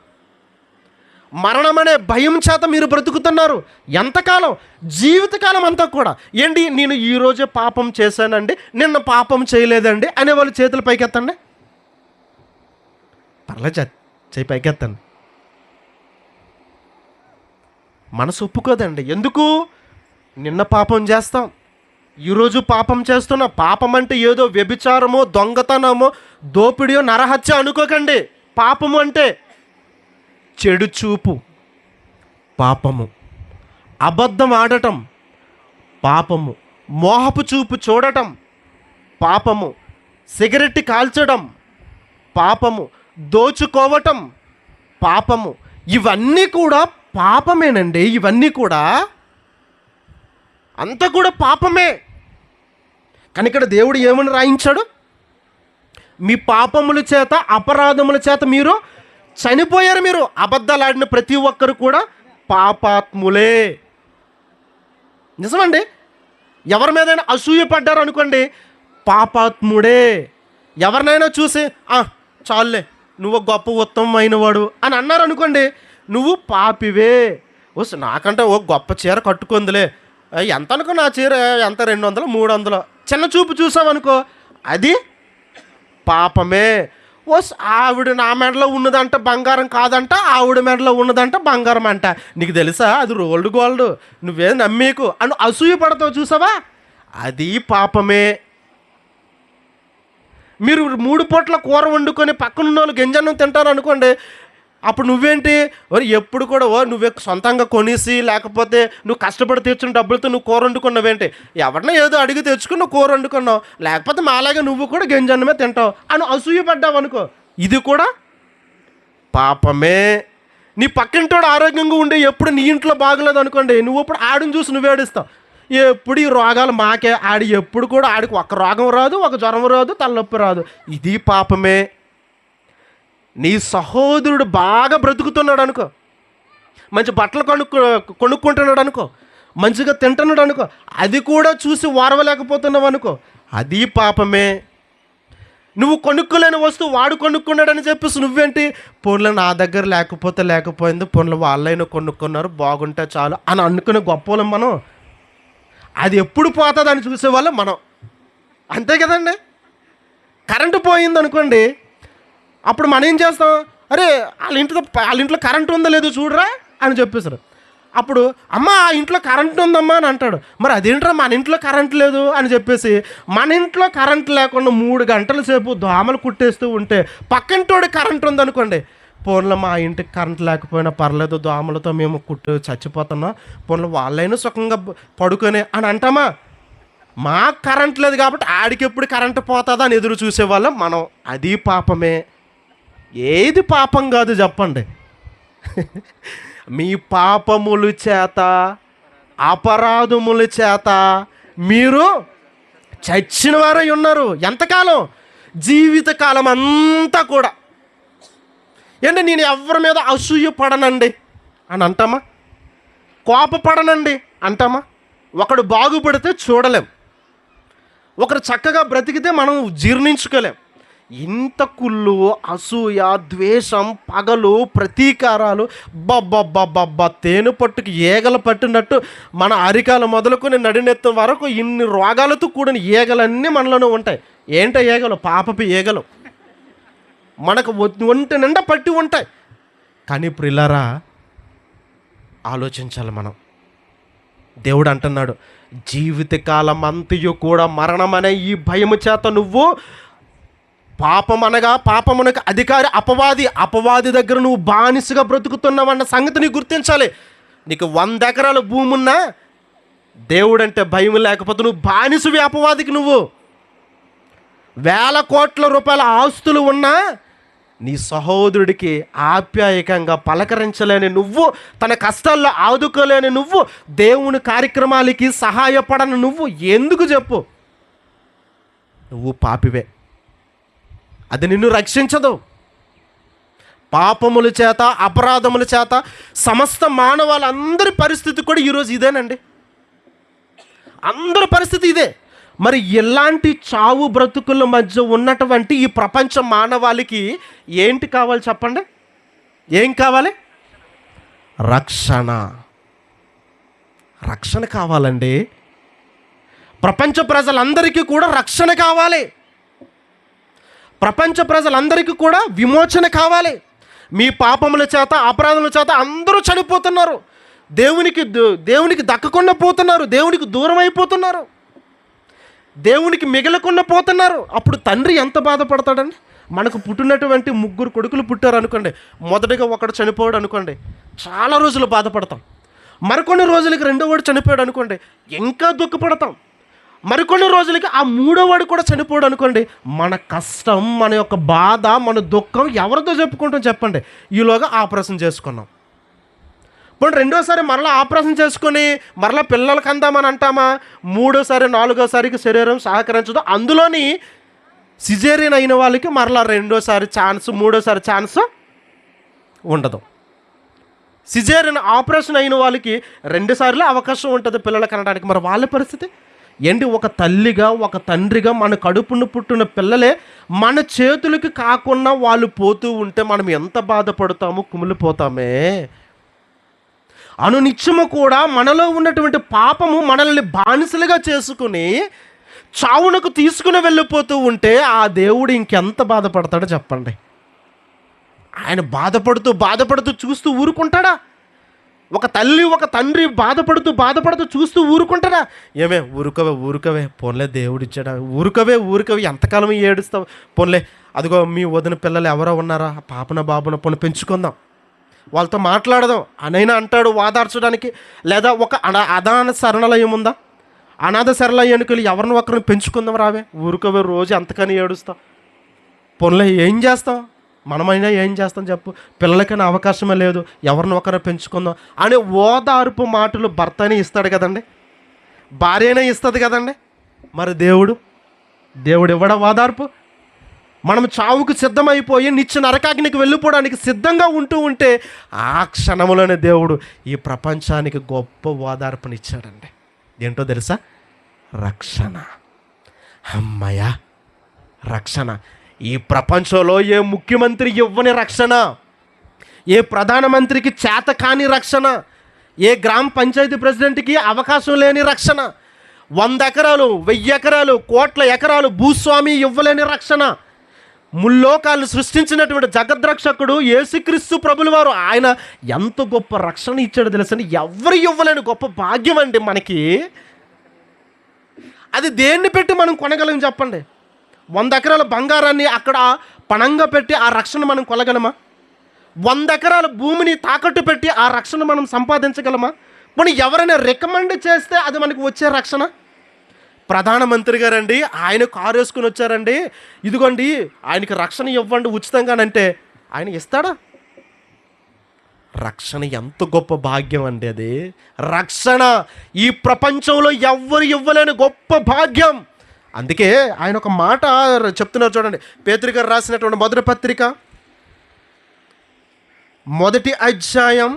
మరణం అనే భయం చేత మీరు బ్రతుకుతున్నారు. ఎంతకాలం? జీవితకాలం అంతా కూడా. ఏంటి, నేను ఈరోజే పాపం చేశానండి, నిన్న పాపం చేయలేదండి అనే వాళ్ళు చేతులు పైకెత్తండి. పర్లేదు, చేయి పైకెత్తండి. మనసు ఒప్పుకోదండి. ఎందుకు? నిన్న పాపం చేస్తాం, ఈరోజు పాపం చేస్తున్నాం. పాపం అంటే ఏదో వ్యభిచారమో, దొంగతనమో, దోపిడియో, నరహత్య అనుకోకండి. పాపము అంటే చెడు చూపు పాపము, అబద్ధం ఆడటం పాపము, మోహపు చూపు చూడటం పాపము, సిగరెట్ కాల్చడం పాపము, దోచుకోవటం పాపము. ఇవన్నీ కూడా పాపమేనండి. ఇవన్నీ కూడా అంతా కూడా పాపమే. కానీ ఇక్కడ దేవుడు ఏమని రాయించాడు? మీ పాపముల చేత అపరాధముల చేత మీరు చనిపోయారు. మీరు అబద్ధాలు ఆడిన ప్రతి ఒక్కరు కూడా పాపాత్ములే. నిజమండి. ఎవరి మీదైనా అసూయ పడ్డారు అనుకోండి, పాపాత్ముడే. ఎవరినైనా చూసి చాలులే నువ్వు గొప్ప ఉత్తమమైన వాడు అని అన్నారు అనుకోండి, నువ్వు పాపివే. నాకంటే గొప్ప చీర కట్టుకుందిలే, ఎంత అనుకో నా చీర ఎంత 200 300 చిన్న చూపు చూసావనుకో, అది పాపమే. ఓస్ ఆవిడ నా మెడలో ఉన్నదంట బంగారం కాదంట, ఆవిడ మెడలో ఉన్నదంట బంగారం అంట. నీకు తెలుసా అది రోల్డ్ గోల్డ్, నువ్వే నమ్మేకు అని అసూయ పడతావు చూసావా, అది పాపమే. మీరు 3 పూట్ల కూర వండుకొని పక్కనున్న వాళ్ళు గంజన్నం తింటారు అనుకోండి, అప్పుడు నువ్వేంటి ఎప్పుడు కూడా నువ్వే సొంతంగా కొనేసి లేకపోతే నువ్వు కష్టపడి తెచ్చిన డబ్బులతో నువ్వు కూర వండుకున్నావేంటి, ఎవరినో ఏదో అడిగి తెచ్చుకుని నువ్వు కూర వండుకున్నావు, లేకపోతే మాలాగే నువ్వు కూడా గంజన్నమే తింటావు అని అసూయ పడ్డావు అనుకో, ఇది కూడా పాపమే. నీ పక్కింటోడు ఆరోగ్యంగా ఉండే ఎప్పుడు నీ ఇంట్లో బాగలేదు అనుకోండి, నువ్వు ఇప్పుడు ఆడిని చూసి నువ్వు ఏడుస్తావు, ఎప్పుడు ఈ రోగాలు మాకే, ఆడి ఎప్పుడు కూడా ఆడికి ఒక రోగం రాదు, ఒక జ్వరం రాదు, తలనొప్పి రాదు, ఇది పాపమే. నీ సహోదరుడు బాగా బ్రతుకుతున్నాడు అనుకో, మంచి బట్టలు కొనుక్కుంటున్నాడు అనుకో, మంచిగా తింటున్నాడు అనుకో, అది కూడా చూసి ఓర్వలేకపోతున్నావు అనుకో, అది పాపమే. నువ్వు కొనుక్కోలేని వస్తువు వాడు కొనుక్కున్నాడని చెప్పేసి నువ్వేంటి, పోన్లు నా దగ్గర లేకపోయింది, పోన్లు వాళ్ళైనా కొనుక్కున్నారు బాగుంటే చాలు అని అనుకునే గొప్పలం మనం. అది ఎప్పుడు పోతుందని చూసేవాళ్ళం మనం, అంతే కదండి. కరెంటు పోయింది అనుకోండి, అప్పుడు మనం ఏం చేస్తాం, అరే వాళ్ళ ఇంట్లో కరెంటు ఉందో లేదో చూడరా అని చెప్పేసారు. అప్పుడు అమ్మ ఆ ఇంట్లో కరెంటు ఉందమ్మా అని అంటాడు, మరి అదేంట్రా మన ఇంట్లో కరెంట్ లేదు అని చెప్పేసి మన ఇంట్లో కరెంట్ లేకుండా 3 గంటల సేపు దోమలు కుట్టేస్తూ ఉంటే పక్కింటోడి కరెంట్ ఉందనుకోండి, పోన్లో మా ఇంటికి కరెంట్ లేకపోయినా పర్లేదు, దోమలతో మేము చచ్చిపోతున్నాం, పోన్లో వాళ్ళైనా సుఖంగా పడుకొని అని అంటామా. మాకు కరెంట్ లేదు కాబట్టి ఆడికి ఎప్పుడు కరెంటు పోతుందా అని ఎదురు చూసేవాళ్ళం మనం, అది పాపమే. ఏది పాపం కాదు చెప్పండి. మీ పాపముల చేత అపరాధముల చేత మీరు చచ్చిన వారై ఉన్నారు. ఎంతకాలం? జీవితకాలం అంతా కూడా. ఏంటి నేను ఎవరి మీద అసూయ పడనండి అని అంటామా, కోపపడనండి అంటామా. ఒకడు బాగుపడితే చూడలేం, ఒకరు చక్కగా బ్రతికితే మనం జీర్ణించుకోలేం. ఇంత కుళ్ళు, అసూయ, ద్వేషం, పగలు, ప్రతీకారాలు, బబ్బబ్బబ్బబ్బ తేనె పట్టుకు ఈగలు పట్టినట్టు మన అరికాలు మొదలుకొని నడినెత్తం వరకు ఇన్ని రోగాలతో కూడిన ఈగలన్నీ మనలోనే ఉంటాయి. ఏంటో ఈగలు? పాపపు ఈగలు మనకు ఒంటి నిండా పట్టి ఉంటాయి. కానీ ప్రియులారా ఆలోచించాలి మనం. దేవుడు అంటున్నాడు, జీవితకాలం అంతయు కూడా మరణం అనే ఈ భయము చేత నువ్వు పాపమునకు అధికారి అపవాది దగ్గర నువ్వు బానిసగా బ్రతుకుతున్నావన్న సంగతి నీకు గుర్తించాలి. నీకు 100 ఎకరాల భూమి ఉన్నా దేవుడంటే భయం లేకపోతే నువ్వు బానిసవి అపవాదికి. నువ్వు 1000 కోట్ల రూపాయల ఆస్తులు ఉన్నా నీ సహోదరుడికి ఆప్యాయకంగా పలకరించలేని నువ్వు, తన కష్టాల్లో ఆదుకోలేని నువ్వు, దేవుని కార్యక్రమాలకి సహాయపడని నువ్వు ఎందుకు చెప్పు? నువ్వు పాపివే. అది నిన్ను రక్షించదు. పాపముల చేత అపరాధముల చేత సమస్త మానవాళ్ళందరి పరిస్థితి కూడా ఈరోజు ఇదేనండి. అందరి పరిస్థితి ఇదే. మరి ఇలాంటి చావు బ్రతుకుల మధ్య ఉన్నటువంటి ఈ ప్రపంచ మానవాళికి ఏంటి కావాలి చెప్పండి? ఏం కావాలి? రక్షణ కావాలండి. ప్రపంచ ప్రజలందరికీ కూడా రక్షణ కావాలి. ప్రపంచ ప్రజలందరికీ కూడా విమోచన కావాలి. మీ పాపముల చేత అపరాధముల చేత అందరూ చనిపోతున్నారు, దేవునికి దక్కకుండా పోతున్నారు, దేవునికి దూరం అయిపోతున్నారు, దేవునికి మిగలకుండా పోతున్నారు. అప్పుడు తండ్రి ఎంత బాధపడతాడండి? మనకు పుట్టినటువంటి 3 కొడుకులు పుట్టారు అనుకోండి, మొదటిగా ఒకడు చనిపోయాడు అనుకోండి, చాలా రోజులు బాధపడతాం. మరికొన్ని రోజులకి 2వ వాడు చనిపోయాడు అనుకోండి, ఇంకా దుఃఖపడతాం. మరికొన్ని రోజులకి ఆ 3వ వాడు కూడా చనిపోయాడు అనుకోండి, మన కష్టం, మన యొక్క బాధ, మన దుఃఖం ఎవరితో చెప్పుకుంటాం చెప్పండి? ఈలోగా ఆపరేషన్ చేసుకున్నాం. ఇప్పుడు 2వసారి మరలా ఆపరేషన్ చేసుకొని మరలా పిల్లలకి అందామని అంటామా? 3వసారి 4వసారికి శరీరం సహకరించదు. అందులోని సిజేరియన్ అయిన వాళ్ళకి మరలా 2వసారి ఛాన్స్, 3వసారి ఛాన్స్ ఉండదు. సిజేరియన్ ఆపరేషన్ అయిన వాళ్ళకి 2 సార్లు అవకాశం ఉంటుంది పిల్లలు కనడానికి. మరి వాళ్ళ పరిస్థితి ఏంటి? ఒక తల్లిగా ఒక తండ్రిగా మన కడుపును పుట్టిన పిల్లలే మన చేతులకి కాకుండా వాళ్ళు పోతూ ఉంటే మనం ఎంత బాధపడతామో, కుమిలిపోతామే. అనునిత్యము కూడా మనలో ఉన్నటువంటి పాపము మనల్ని బానిసలుగా చేసుకుని చావునకు తీసుకుని వెళ్ళిపోతూ ఉంటే ఆ దేవుడు ఇంకెంత బాధపడతాడో చెప్పండి. ఆయన బాధపడుతూ చూస్తూ ఊరుకుంటాడా? ఒక తల్లి ఒక తండ్రి బాధపడుతూ చూస్తూ ఊరుకుంటారా? ఏమే ఊరుకవే పోన్లే, దేవుడిచ్చాడా, ఊరుకవే ఎంతకాలం ఏడుస్తావు, పోన్లే అదిగో మీ వదిన పిల్లలు ఎవరో ఉన్నారా, పాపన బాబున పోనీ పెంచుకుందాం, వాళ్ళతో మాట్లాడదాం అనైనా అంటాడు వాదార్చడానికి. లేదా ఒక అనాథ శరణాలయం ఉందా, అనాథ శరణాలయానికి వెళ్ళి ఎవరిని ఒకరిని పెంచుకుందాం రావే, ఊరుకవే రోజు అంతకని ఏడుస్తాం, పోన్లే ఏం చేస్తాం, మనమైనా ఏం చేస్తాం చెప్పు, పిల్లలకైనా అవకాశమే లేదు, ఎవరిని ఒకరు పెంచుకుందాం అనే ఓదార్పు మాటలు భర్తనే ఇస్తాడు కదండి, భార్యనే ఇస్తుంది కదండి. మరి దేవుడు ఇవ్వడా ఓదార్పు? మనం చావుకు సిద్ధమైపోయి నిత్య నరకాగ్నికి వెళ్ళిపోవడానికి సిద్ధంగా ఉంటే ఆ క్షణంలోనే దేవుడు ఈ ప్రపంచానికి గొప్ప ఓదార్పునిచ్చాడండి. ఏంటో తెలుసా? రక్షణ. అమ్మయ్య, రక్షణ. ఈ ప్రపంచంలో ఏ ముఖ్యమంత్రి ఇవ్వని రక్షణ, ఏ ప్రధానమంత్రికి చేత కాని రక్షణ, ఏ గ్రామ పంచాయతీ ప్రెసిడెంట్కి అవకాశం లేని రక్షణ, 100 ఎకరాలు 1000 ఎకరాలు కోట్ల ఎకరాలు భూస్వామి ఇవ్వలేని రక్షణ, ముల్లోకాలను సృష్టించినటువంటి జగద్రక్షకుడు యేసుక్రీస్తు ప్రభుల వారు ఆయన ఎంత గొప్ప రక్షణ ఇచ్చాడో తెలుసండి. ఎవరు ఇవ్వలేని గొప్ప భాగ్యం అండి మనకి. అది దేన్ని పెట్టి మనం కొనగలం చెప్పండి? 100 ఎకరాల బంగారాన్ని అక్కడ పణంగా పెట్టి ఆ రక్షణ మనం కొనగలమా? 100 ఎకరాల భూమిని తాకట్టు పెట్టి ఆ రక్షణ మనం సంపాదించగలమా? మనం ఎవరైనా రికమెండ్ చేస్తే అది మనకు వచ్చే రక్షణ? ప్రధానమంత్రి గారండి, ఆయన కారు వేసుకుని వచ్చారండి, ఇదిగోండి ఆయనకి రక్షణ ఇవ్వండి ఉచితంగానంటే ఆయన ఇస్తాడా? రక్షణ ఎంత గొప్ప భాగ్యం అండి అది. రక్షణ ఈ ప్రపంచంలో ఎవ్వరు ఇవ్వలేని గొప్ప భాగ్యం. అందుకే ఆయన ఒక మాట చెప్తున్నారు చూడండి. పేతురు గారు రాసినటువంటి మొదటి పత్రిక 1వ అధ్యాయం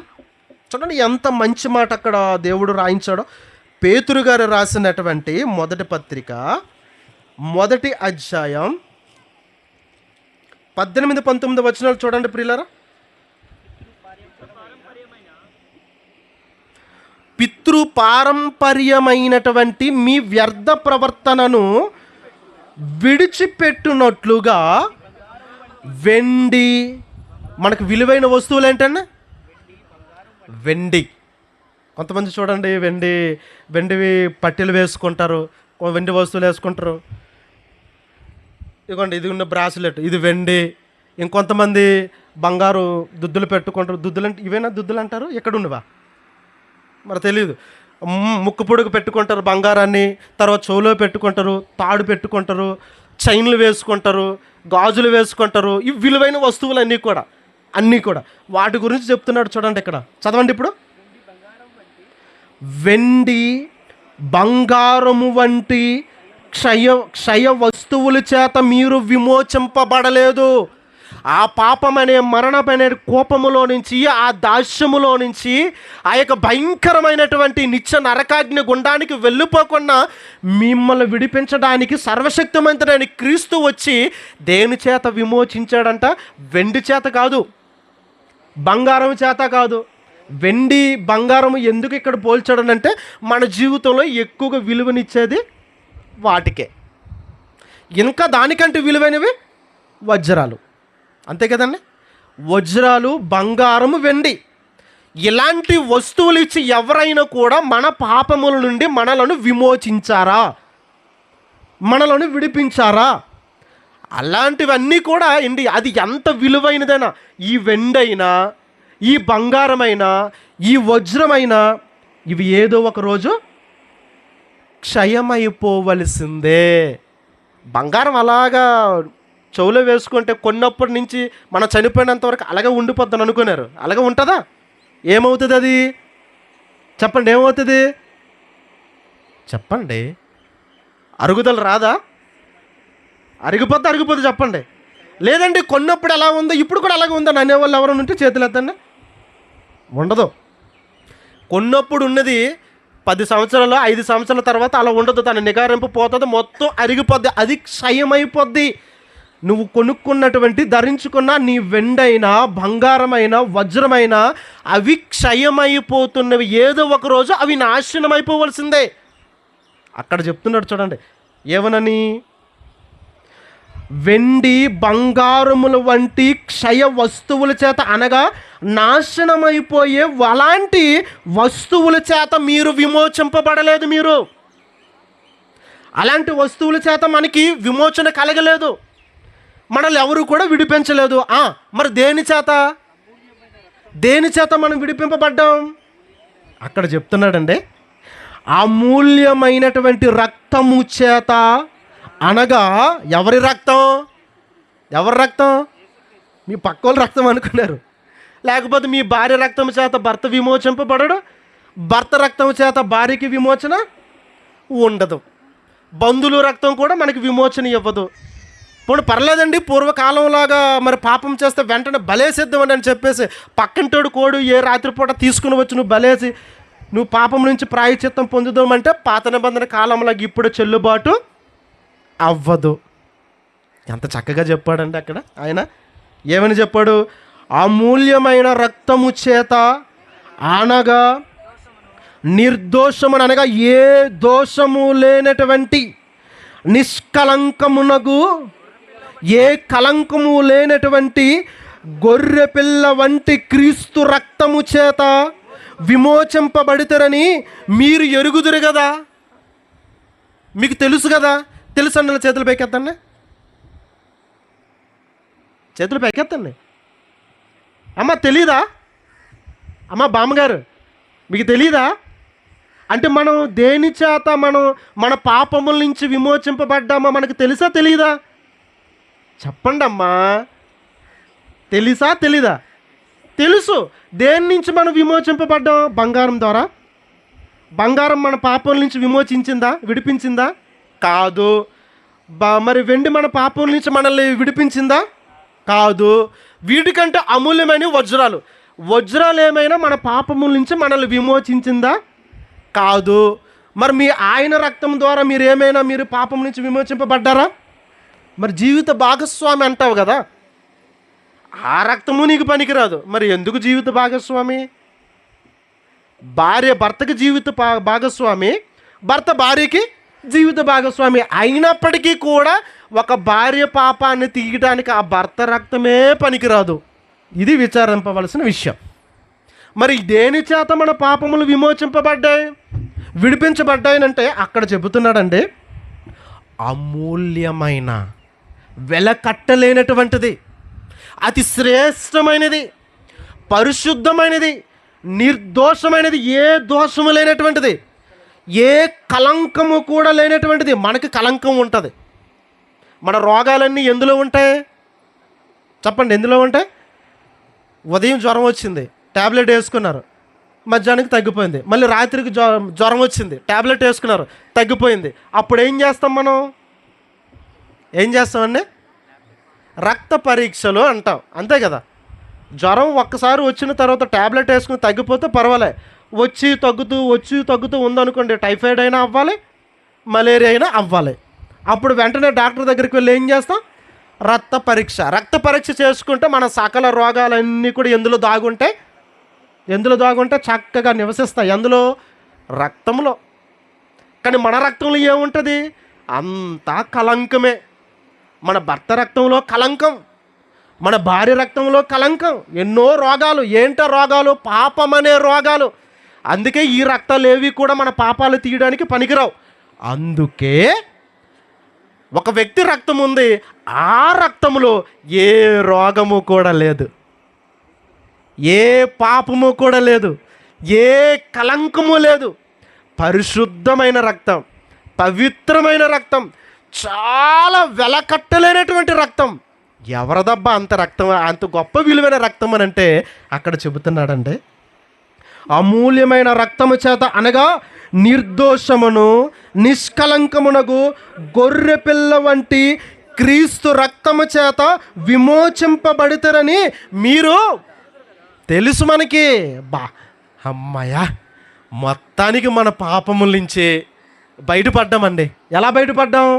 చూడండి, ఎంత మంచి మాట అక్కడ దేవుడు రాయించాడో. పేతురు గారు రాసినటువంటి మొదటి పత్రిక 1వ అధ్యాయం 18-19 వచనాలు చూడండి ప్రియులారా. పితృపారంపర్యమైనటువంటి మీ వ్యర్థ ప్రవర్తనను విడిచిపెట్టునట్లుగా వెండి, మనకు విలువైన వస్తువులు ఏంటండి? వెండి. కొంతమంది చూడండి వెండివి పట్టీలు వేసుకుంటారు, వెండి వస్తువులు వేసుకుంటారు. ఇదిగోండి ఇది ఉన్న బ్రాస్లెట్, ఇది వెండి. ఇంకొంతమంది బంగారు దుద్దులు పెట్టుకుంటారు. దుద్దులు అంటే ఇవేనా దుద్దులు అంటారు? ఎక్కడ ఉన్నవా మరి తెలియదు. ముక్కు పొడుగు పెట్టుకుంటారు బంగారాన్ని, తర్వాత చెవులో పెట్టుకుంటారు, తాడు పెట్టుకుంటారు, చైన్లు వేసుకుంటారు, గాజులు వేసుకుంటారు. ఇవి విలువైన వస్తువులు అన్నీ కూడా వాటి గురించి చెప్తున్నాడు చూడండి ఇక్కడ. చదవండి ఇప్పుడు. వెండి బంగారము వంటి క్షయ వస్తువుల చేత మీరు విమోచింపబడలేదు. ఆ పాపమనే మరణమనే కోపములో నుంచి, ఆ దాస్యములో నుంచి, ఆ యొక్క భయంకరమైనటువంటి నిత్య నరకాగ్ని గుండానికి వెళ్ళిపోకుండా మిమ్మల్ని విడిపించడానికి సర్వశక్తిమంతుడైన క్రీస్తు వచ్చి దేని చేత విమోచించాడంట? వెండి చేత కాదు, బంగారం చేత కాదు. వెండి బంగారం ఎందుకు ఇక్కడ పోల్చాడనంటే మన జీవితంలో ఎక్కువగా విలువనిచ్చేది వాటికే. ఇంకా దానికంటే విలువైనవి వజ్రాలు, అంతే కదండి. వజ్రాలు, బంగారము, వెండి ఇలాంటి వస్తువులు ఇచ్చి ఎవరైనా కూడా మన పాపముల నుండి మనలను విమోచించారా, మనలను విడిపించారా? అలాంటివన్నీ కూడా అండి. అది ఎంత విలువైనదైనా, ఈ వెండైనా, ఈ బంగారమైనా, ఈ వజ్రమైనా, ఇవి ఏదో ఒక రోజు క్షయమైపోవలసిందే. బంగారం అలాగా చెవులో వేసుకుంటే కొన్నప్పటి నుంచి మనం చనిపోయినంత వరకు అలాగే ఉండిపోద్దని అనుకున్నారు. అలాగే ఉంటుందా? ఏమవుతుంది అది? చెప్పండి, ఏమవుతుంది చెప్పండి? అరుగుదల రాదా? అరిగిపోద్ది చెప్పండి. లేదండి కొన్నప్పుడు ఎలా ఉందో ఇప్పుడు కూడా అలాగే ఉందని అనేవాళ్ళు ఎవరైనా ఉంటే చేతులు ఎత్తండి. ఉండదు. కొన్నప్పుడు ఉన్నది 10 సంవత్సరాలు 5 సంవత్సరాల తర్వాత అలా ఉండదు. దాని నిగారింపు పోతుంది, మొత్తం అరిగిపోద్ది, అది క్షయమైపోద్ది. నువ్వు కొనుక్కున్నటువంటి ధరించుకున్న నీ వెండైనా, బంగారమైన, వజ్రమైన అవి క్షయమైపోతున్నవి. ఏదో ఒక రోజు అవి నాశనం అయిపోవలసిందే. అక్కడ చెప్తున్నాడు చూడండి, ఏమనని? వెండి బంగారముల వంటి క్షయ వస్తువుల చేత, అనగా నాశనమైపోయే అలాంటి వస్తువుల చేత మీరు విమోచింపబడలేదు. మీరు అలాంటి వస్తువుల చేత మనకి విమోచన కలగలేదు. మనల్ని ఎవరు కూడా విడిపించలేదు. మరి దేని చేత మనం విడిపింపబడ్డాం? అక్కడ చెప్తున్నాడండి, అమూల్యమైనటువంటి రక్తము చేత. అనగా ఎవరి రక్తం? మీ పక్కోళ్ళ రక్తం అనుకున్నారు. లేకపోతే మీ భార్య రక్తం చేత భర్త విమోచింపబడడు, భర్త రక్తం చేత భార్యకి విమోచన ఉండదు, బంధువుల రక్తం కూడా మనకి విమోచన ఇవ్వదు. పోనీ పర్లేదండి, పూర్వకాలంలాగా మరి పాపం చేస్తే వెంటనే బలేసేద్దామని అని చెప్పేసి పక్కంటోడు కోడు ఏ రాత్రిపూట తీసుకుని వచ్చి నువ్వు బలేసి నువ్వు పాపం నుంచి ప్రాయశ్చిత్తం పొందుదామంటే పాత నిబంధన కాలంలాగా ఇప్పుడు చెల్లుబాటు అవ్వదు. ఎంత చక్కగా చెప్పాడండి అక్కడ ఆయన. ఏమని చెప్పాడు? అమూల్యమైన రక్తము చేత, అనగా నిర్దోషమును, అనగా ఏ దోషము లేనటువంటి నిష్కలంకమునగు, ఏ కలంకము లేనటువంటి గొర్రె పిల్ల వంటి క్రీస్తు రక్తము చేత విమోచింపబడితరని మీరు ఎరుగుదురు కదా. మీకు తెలుసు కదా. తెలుసు అన్న చేతులు పైకెత్తండి, చేతులు పైకెత్తండి. అమ్మ తెలీదా? అమ్మ బామ్మగారు మీకు తెలీదా? అంటే మనం దేని చేత మన పాపముల నుంచి విమోచింపబడ్డామా మనకు తెలుసా తెలీదా? చెప్పండి అమ్మా, తెలుసా తెలీదా? తెలుసు. దేని నుంచి మనం విమోచింపబడ్డాం? బంగారం ద్వారా. బంగారం మన పాపం నుంచి విడిపించిందా? కాదు. మరి వెండి మన పాపం నుంచి మనల్ని విడిపించిందా? కాదు. వీటికంటే అమూల్యమైన వజ్రాలు ఏమైనా మన పాపముల నుంచి మనల్ని విమోచించిందా? కాదు. మరి మీ ఆయన రక్తం ద్వారా మీరు పాపం నుంచి విమోచింపబడ్డారా? మరి జీవిత భాగస్వామి అంటావు కదా, ఆ రక్తము నీకు పనికిరాదు. మరి ఎందుకు జీవిత భాగస్వామి? భార్య భర్తకి జీవిత భాగస్వామి, భర్త భార్యకి జీవిత భాగస్వామి అయినప్పటికీ కూడా ఒక భార్య పాపాన్ని తీయడానికి ఆ భర్త రక్తమే పనికిరాదు. ఇది విచారింపవలసిన విషయం. మరి దేని చేత మన పాపములు విడిపించబడ్డాయనంటే అక్కడ చెబుతున్నాడండి, అమూల్యమైన, వెలకట్టలేనటువంటిది, అతి శ్రేష్టమైనది, పరిశుద్ధమైనది, నిర్దోషమైనది, ఏ దోషము లేనటువంటిది, ఏ కలంకము కూడా లేనటువంటిది. మనకి కలంకం ఉంటుంది. మన రోగాలన్నీ ఎందులో ఉంటాయి చెప్పండి? ఎందులో ఉంటాయి? ఉదయం జ్వరం వచ్చింది, ట్యాబ్లెట్ వేసుకున్నారు, మధ్యాహ్నానికి తగ్గిపోయింది. మళ్ళీ రాత్రికి జ్వరం వచ్చింది, ట్యాబ్లెట్ వేసుకున్నారు, తగ్గిపోయింది. అప్పుడు ఏం చేస్తామండి? రక్త పరీక్షలు అంటాం, అంతే కదా. జ్వరం ఒక్కసారి వచ్చిన తర్వాత ట్యాబ్లెట్ వేసుకుని తగ్గిపోతే పర్వాలే, వచ్చి తగ్గుతూ ఉందనుకోండి, టైఫాయిడ్ అయినా అవ్వాలి, మలేరియా అయినా అవ్వాలి. అప్పుడు వెంటనే డాక్టర్ దగ్గరికి వెళ్ళి ఏం చేస్తాం? రక్త పరీక్ష చేసుకుంటే మన సకల రోగాలన్నీ కూడా ఎందులో దాగుంటే చక్కగా నివసిస్తాయి. ఎందులో? రక్తంలో. కానీ మన రక్తంలో ఏముంటుంది? అంతా కలంకమే. మన భర్త రక్తంలో కలంకం, మన భార్య రక్తంలో కలంకం, ఎన్నో రోగాలు. ఏంటో రోగాలు? పాపమనే రోగాలు. అందుకే ఈ రక్తాలు ఏవి కూడా మన పాపాలు తీయడానికి పనికిరావు. అందుకే ఒక వ్యక్తి రక్తం ఉంది, ఆ రక్తంలో ఏ రోగము కూడా లేదు, ఏ పాపము కూడా లేదు, ఏ కలంకము లేదు. పరిశుద్ధమైన రక్తం, పవిత్రమైన రక్తం, చాలా వెలకట్టలేనటువంటి రక్తం. ఎవరిదబ్బా అంత రక్తం, అంత గొప్ప విలువైన రక్తం అని అంటే అక్కడ చెబుతున్నాడండి, అమూల్యమైన రక్తము చేత, అనగా నిర్దోషమును నిష్కలంకమునగు గొర్రె పిల్ల వంటి క్రీస్తు రక్తము చేత విమోచింపబడితరని మీరు తెలుసు. మనకి అమ్మయ్య, మొత్తానికి మన పాపముల నుంచి బయటపడ్డామండి. ఎలా బయటపడ్డాం?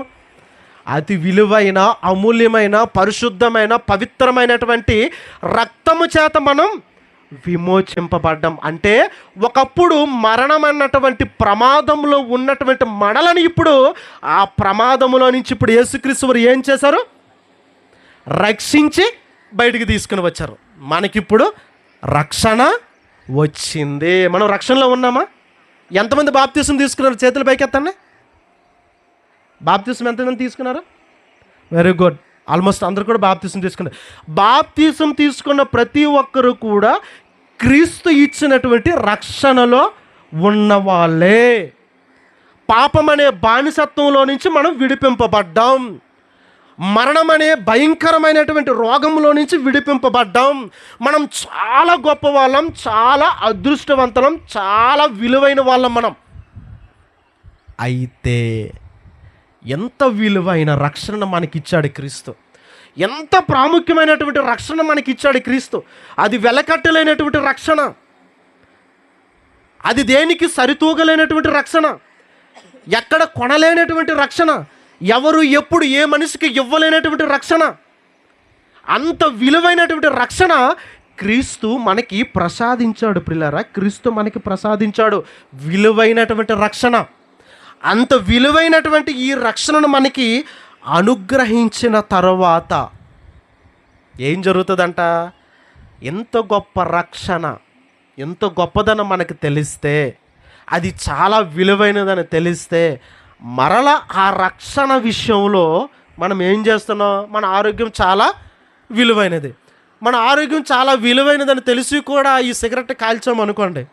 అతి విలువైన, అమూల్యమైన, పరిశుద్ధమైన, పవిత్రమైనటువంటి రక్తము చేత మనం విమోచింపబడ్డం. అంటే ఒకప్పుడు మరణం అన్నటువంటి ప్రమాదంలో ఉన్నటువంటి మనలని ఇప్పుడు ఆ ప్రమాదంలో నుంచి ఇప్పుడు యేసుక్రీస్తు వారు ఏం చేశారు? రక్షించి బయటికి తీసుకుని వచ్చారు. మనకిప్పుడు రక్షణ వచ్చింది. మనం రక్షణలో ఉన్నామా? ఎంతమంది బాప్తీసం తీసుకున్నారు? చేతులు పైకెత్తండి. బాప్తీసం ఎంతమంది తీసుకున్నారు? Very good. ఆల్మోస్ట్ అందరూ కూడా బాప్తీసం తీసుకున్నారు. బాప్తీసం తీసుకున్న ప్రతి ఒక్కరు కూడా క్రీస్తు ఇచ్చినటువంటి రక్షణలో ఉన్నవాళ్ళే. పాపం అనే బానిసత్వంలో నుంచి మనం విడిపింపబడ్డాం. మరణం అనే భయంకరమైనటువంటి రోగంలో నుంచి విడిపింపబడ్డాం. మనం చాలా గొప్ప వాళ్ళం, చాలా అదృష్టవంతులం, చాలా విలువైన వాళ్ళం మనం. అయితే ఎంత విలువైన రక్షణ మనకిచ్చాడు క్రీస్తు, ఎంత ప్రాముఖ్యమైనటువంటి రక్షణ మనకిచ్చాడు క్రీస్తు. అది వెలకట్టలేనటువంటి రక్షణ, అది దేనికి సరితూగలేనటువంటి రక్షణ, ఎక్కడ కొనలేనటువంటి రక్షణ, ఎవరు ఎప్పుడు ఏ మనిషికి ఇవ్వలేనటువంటి రక్షణ. అంత విలువైనటువంటి రక్షణ క్రీస్తు మనకి ప్రసాదించాడు. ప్రియులారా, క్రీస్తు మనకి ప్రసాదించాడు విలువైనటువంటి రక్షణ. అంత విలువైనటువంటి ఈ రక్షణను మనకి అనుగ్రహించిన తర్వాత ఏం జరుగుతుందంట? ఎంత గొప్ప రక్షణ, ఎంత గొప్పదనం మనకి తెలిస్తే, అది చాలా విలువైనదని తెలిస్తే, మరల ఆ రక్షణ విషయంలో మనం ఏం చేస్తున్నాం? మన ఆరోగ్యం చాలా విలువైనది. మన ఆరోగ్యం చాలా విలువైనదని తెలిసి కూడా ఈ సిగరెట్ కాల్చామనుకోండి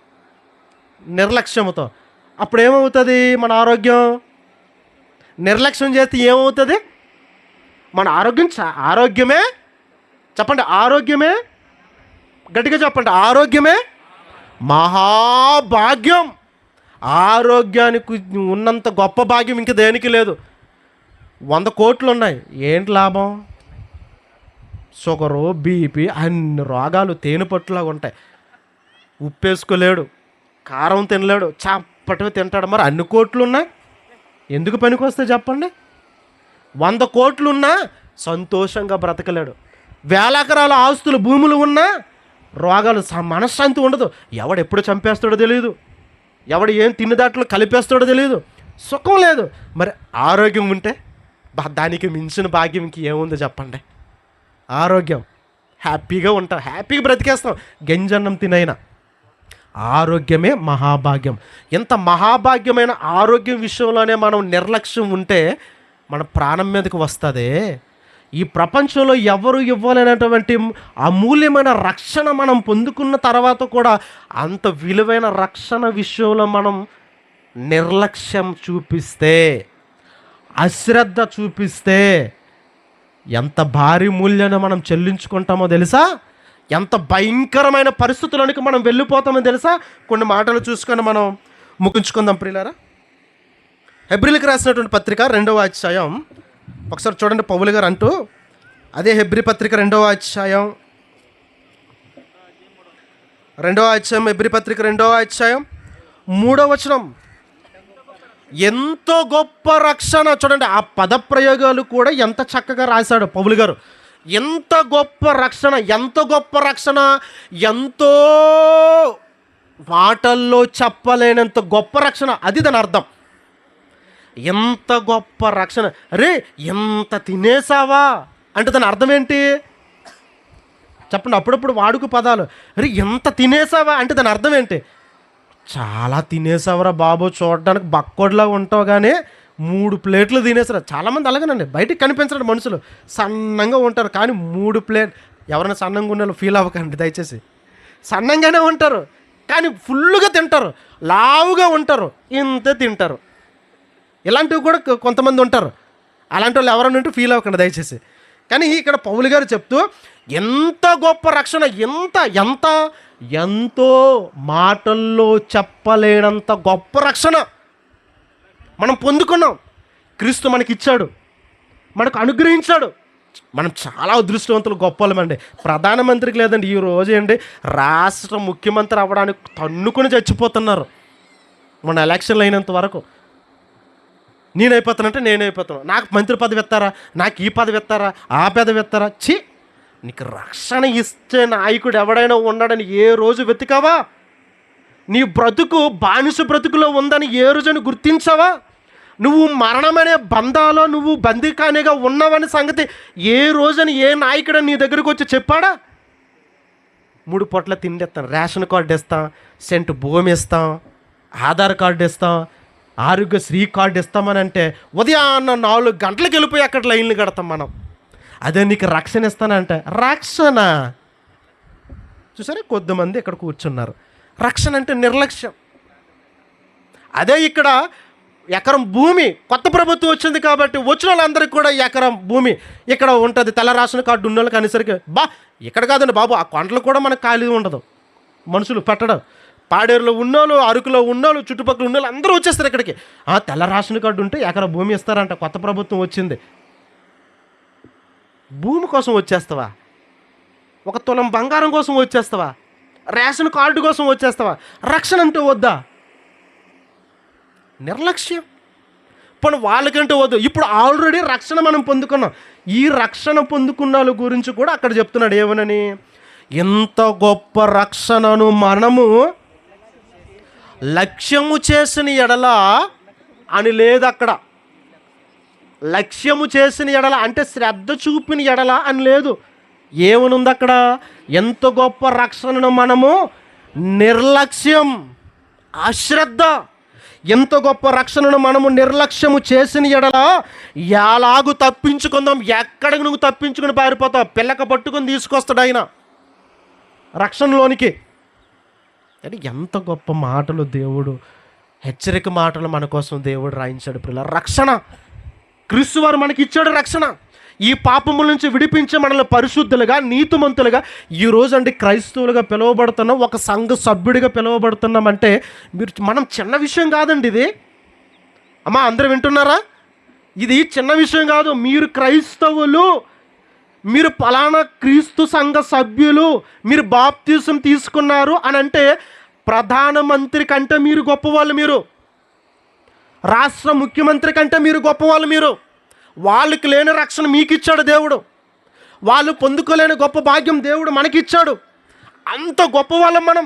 నిర్లక్ష్యంతో, అప్పుడు ఏమవుతుంది? మన ఆరోగ్యం నిర్లక్ష్యం చేస్తే ఏమవుతుంది? మన ఆరోగ్యమే చెప్పండి, ఆరోగ్యమే, గట్టిగా చెప్పండి, ఆరోగ్యమే మహాభాగ్యం. ఆరోగ్యానికి ఉన్నంత గొప్ప భాగ్యం ఇంక దేనికి లేదు. 100 కోట్లు ఉన్నాయి, ఏంటి లాభం? షుగరు, బీపీ, అన్ని రోగాలు తేనెపట్టులాగా ఉంటాయి. ఉప్పు వేసుకోలేడు, కారం తినలేడు, చప్పటివి తింటాడు. మరి అన్ని కోట్లు ఉన్నా ఎందుకు పనికి వస్తే చెప్పండి? 100 కోట్లున్నా సంతోషంగా బ్రతకలేడు. వేల ఎకరాల ఆస్తులు, భూములు ఉన్నా రోగాలు, మనశ్శాంతి ఉండదు. ఎవడెప్పుడు చంపేస్తాడో తెలియదు, ఎవడు ఏం తిన్నదాట్లో కలిపేస్తాడో తెలియదు, సుఖం లేదు. మరి ఆరోగ్యం ఉంటే దానికి మించిన భాగ్యం ఇంక ఏముంది చెప్పండి? ఆరోగ్యం. హ్యాపీగా ఉంటాం, హ్యాపీగా బ్రతికేస్తాం, గంజన్నం తినైనా. ఆరోగ్యమే మహాభాగ్యం. ఎంత మహాభాగ్యమైన ఆరోగ్యం విషయంలోనే మనం నిర్లక్ష్యం ఉంటే మన ప్రాణం మీదకి వస్తుంది. ఈ ప్రపంచంలో ఎవరు ఇవ్వలేనటువంటి అమూల్యమైన రక్షణ మనం పొందుకున్న తర్వాత కూడా అంత విలువైన రక్షణ విషయంలో మనం నిర్లక్ష్యం చూపిస్తే, అశ్రద్ధ చూపిస్తే ఎంత భారీ మూల్యాన్ని మనం చెల్లించుకుంటామో తెలుసా? ఎంత భయంకరమైన పరిస్థితుల్లోనికి మనం వెళ్ళిపోతామో తెలుసా? కొన్ని మాటలు చూసుకొని మనం ముగించుకుందాం ప్రియులారా. హెబ్రీలకు రాసినటువంటి పత్రిక 2వ అధ్యాయం ఒకసారి చూడండి. పౌలు గారు అంటూ, అదే హెబ్రీ పత్రిక 2వ అధ్యాయం హెబ్రీ పత్రిక 2వ అధ్యాయం 3వ వచనం. ఎంతో గొప్ప రక్షణ. చూడండి, ఆ పదప్రయోగాలు కూడా ఎంత చక్కగా రాశాడు పౌలు గారు. ఎంత గొప్ప రక్షణ, ఎంత గొప్ప రక్షణ, ఎంతో మాటల్లో చెప్పలేనంత గొప్ప రక్షణ. అది దాని అర్థం. ఎంత గొప్ప రక్షణ. అరే ఎంత తినేసావా అంటే దాని అర్థం ఏంటి చెప్పండి? అప్పుడప్పుడు వాడుక పదాలు. అరే ఎంత తినేసావా అంటే దాని అర్థం ఏంటి? చాలా తినేసావరా బాబు, చూడడానికి బక్కోడ్లాగా ఉంటావు కానీ 3 ప్లేట్లు తినేసారు. చాలామంది అలాగేనండి, బయటికి కనిపించడం మనుషులు సన్నంగా ఉంటారు కానీ 3 ప్లేట్. ఎవరైనా సన్నంగా ఉన్న ఫీల్ అవ్వకండి దయచేసి. సన్నంగానే ఉంటారు కానీ ఫుల్గా తింటారు, లావుగా ఉంటారు, ఇంతే తింటారు. ఇలాంటివి కూడా కొంతమంది ఉంటారు. అలాంటి వాళ్ళు ఎవరైనా ఉంటే ఫీల్ అవ్వకండి దయచేసి. కానీ ఇక్కడ పౌలు గారు చెప్తూ ఎంత గొప్ప రక్షణ, ఎంతో మాటల్లో చెప్పలేనంత గొప్ప రక్షణ మనం పొందుకున్నాం. క్రీస్తు మనకి ఇచ్చాడు, మనకు అనుగ్రహించాడు. మనం చాలా అదృష్టవంతులు, గొప్పలమండి. ప్రధానమంత్రికి లేదండి ఈ రోజు ఏంటి రాష్ట్ర ముఖ్యమంత్రి అవ్వడానికి తన్నుకొని చచ్చిపోతున్నారు. మన ఎలక్షన్లు అయినంత వరకు నేనైపోతానంటే నేనైపోతాను, నాకు మంత్రి పదవి ఇస్తారా, నాకు ఈ పదవి ఇస్తారా, ఆ పదవి ఇస్తారా, ఛీ నీకు రక్షణ ఇచ్చే నాయకుడు ఎవడైనా ఉన్నాడని ఏ రోజు వెతికావా? నీ బ్రతుకు బానిస బ్రతుకులో ఉందని ఏ రోజుని గుర్తించావా? నువ్వు మరణమనే బంధాలో నువ్వు బందీఖానేగా ఉన్నావని సంగతి ఏ రోజుని ఏ నాయకుడు నీ దగ్గరకు వచ్చి చెప్పాడా? 3 పూట్ల తిండి ఇస్తాం, రేషన్ కార్డు ఇస్తాం, సెంటు భూమి ఇస్తాం, ఆధార్ కార్డు ఇస్తాం, ఆరోగ్యశ్రీ కార్డు ఇస్తామని అంటే ఉదయాన్న 4 గంటలకు వెళ్ళిపోయి అక్కడ లైన్లు కడతాం మనం. అదే నీకు రక్షణ ఇస్తానంటే రక్షణ చూసారా? కొద్దిమంది ఇక్కడ కూర్చున్నారు. రక్షణ అంటే నిర్లక్ష్యం. అదే ఇక్కడ ఎకరం భూమి, కొత్త ప్రభుత్వం వచ్చింది కాబట్టి వచ్చిన వాళ్ళందరికీ కూడా ఎకరం భూమి ఇక్కడ ఉంటుంది. తెల్ల రేషన్ కార్డు ఉన్న వాళ్ళకి అనేసరికి ఇక్కడ కాదండి బాబు, ఆ కొండలు కూడా మనకు ఖాళీ ఉండదు, మనుషులు పెట్టడం. పాడేరులో ఉన్నోళ్ళు, అరకులో ఉన్నోళ్ళు, చుట్టుపక్కల ఉన్నోళ్ళు అందరూ వచ్చేస్తారు ఇక్కడికి. తెల్ల రేషన్ కార్డు ఉంటే ఎకరం భూమి ఇస్తారంట, కొత్త ప్రభుత్వం వచ్చింది. భూమి కోసం వచ్చేస్తావా? ఒక తులం బంగారం కోసం వచ్చేస్తావా? రేషన్ కార్డు కోసం వచ్చేస్తావా? రక్షణ అంటే వద్దా? నిర్లక్ష్యం. పోనీ వాళ్ళకంటే వద్దు. ఇప్పుడు ఆల్రెడీ రక్షణ మనం పొందుకున్నాం. ఈ రక్షణ పొందుకున్న వాళ్ళ గురించి కూడా అక్కడ చెప్తున్నాడు ఏమనని, ఎంత గొప్ప రక్షణను మనము లక్ష్యము చేసిన ఎడల అని లేదు అక్కడ. లక్ష్యము చేసిన ఎడల అంటే శ్రద్ధ చూపిన ఎడల అని లేదు. ఏమనుంది అక్కడ? ఎంత గొప్ప రక్షణను మనము నిర్లక్ష్యం, అశ్రద్ధ, ఎంత గొప్ప రక్షణను మనము నిర్లక్ష్యము చేసిన ఎడల ఎలాగూ తప్పించుకుందాం. ఎక్కడికి నువ్వు తప్పించుకుని పారిపోతావు? పిల్లక పట్టుకుని తీసుకొస్తాడు ఆయన రక్షణలోనికి. అంటే ఎంత గొప్ప మాటలు దేవుడు, హెచ్చరిక మాటలు మన కోసం దేవుడు రాయించాడు. పిల్లల రక్షణ క్రీస్తు వారు మనకి ఇచ్చాడు రక్షణ. ఈ పాపముల నుంచి విడిపించి మనల్ని పరిశుద్ధులుగా, నీతిమంతులుగా ఈరోజు అంటే క్రైస్తవులుగా పిలువబడుతున్నాం, ఒక సంఘ సభ్యుడిగా పిలువబడుతున్నాం. అంటే మనం చిన్న విషయం కాదండి ఇది. అమ్మా అందరూ వింటున్నారా? ఇది చిన్న విషయం కాదు. మీరు క్రైస్తవులు, మీరు ఫలానా క్రీస్తు సంఘ సభ్యులు, మీరు బాప్తిసం తీసుకున్నారు అని అంటే ప్రధానమంత్రి కంటే మీరు గొప్పవాళ్ళు, మీరు రాష్ట్ర ముఖ్యమంత్రి కంటే మీరు గొప్పవాళ్ళు. మీరు వాళ్ళకి లేని రక్షణ మీకు ఇచ్చాడు దేవుడు. వాళ్ళు పొందుకోలేని గొప్ప భాగ్యం దేవుడు మనకిచ్చాడు. అంత గొప్పవాళ్ళం మనం.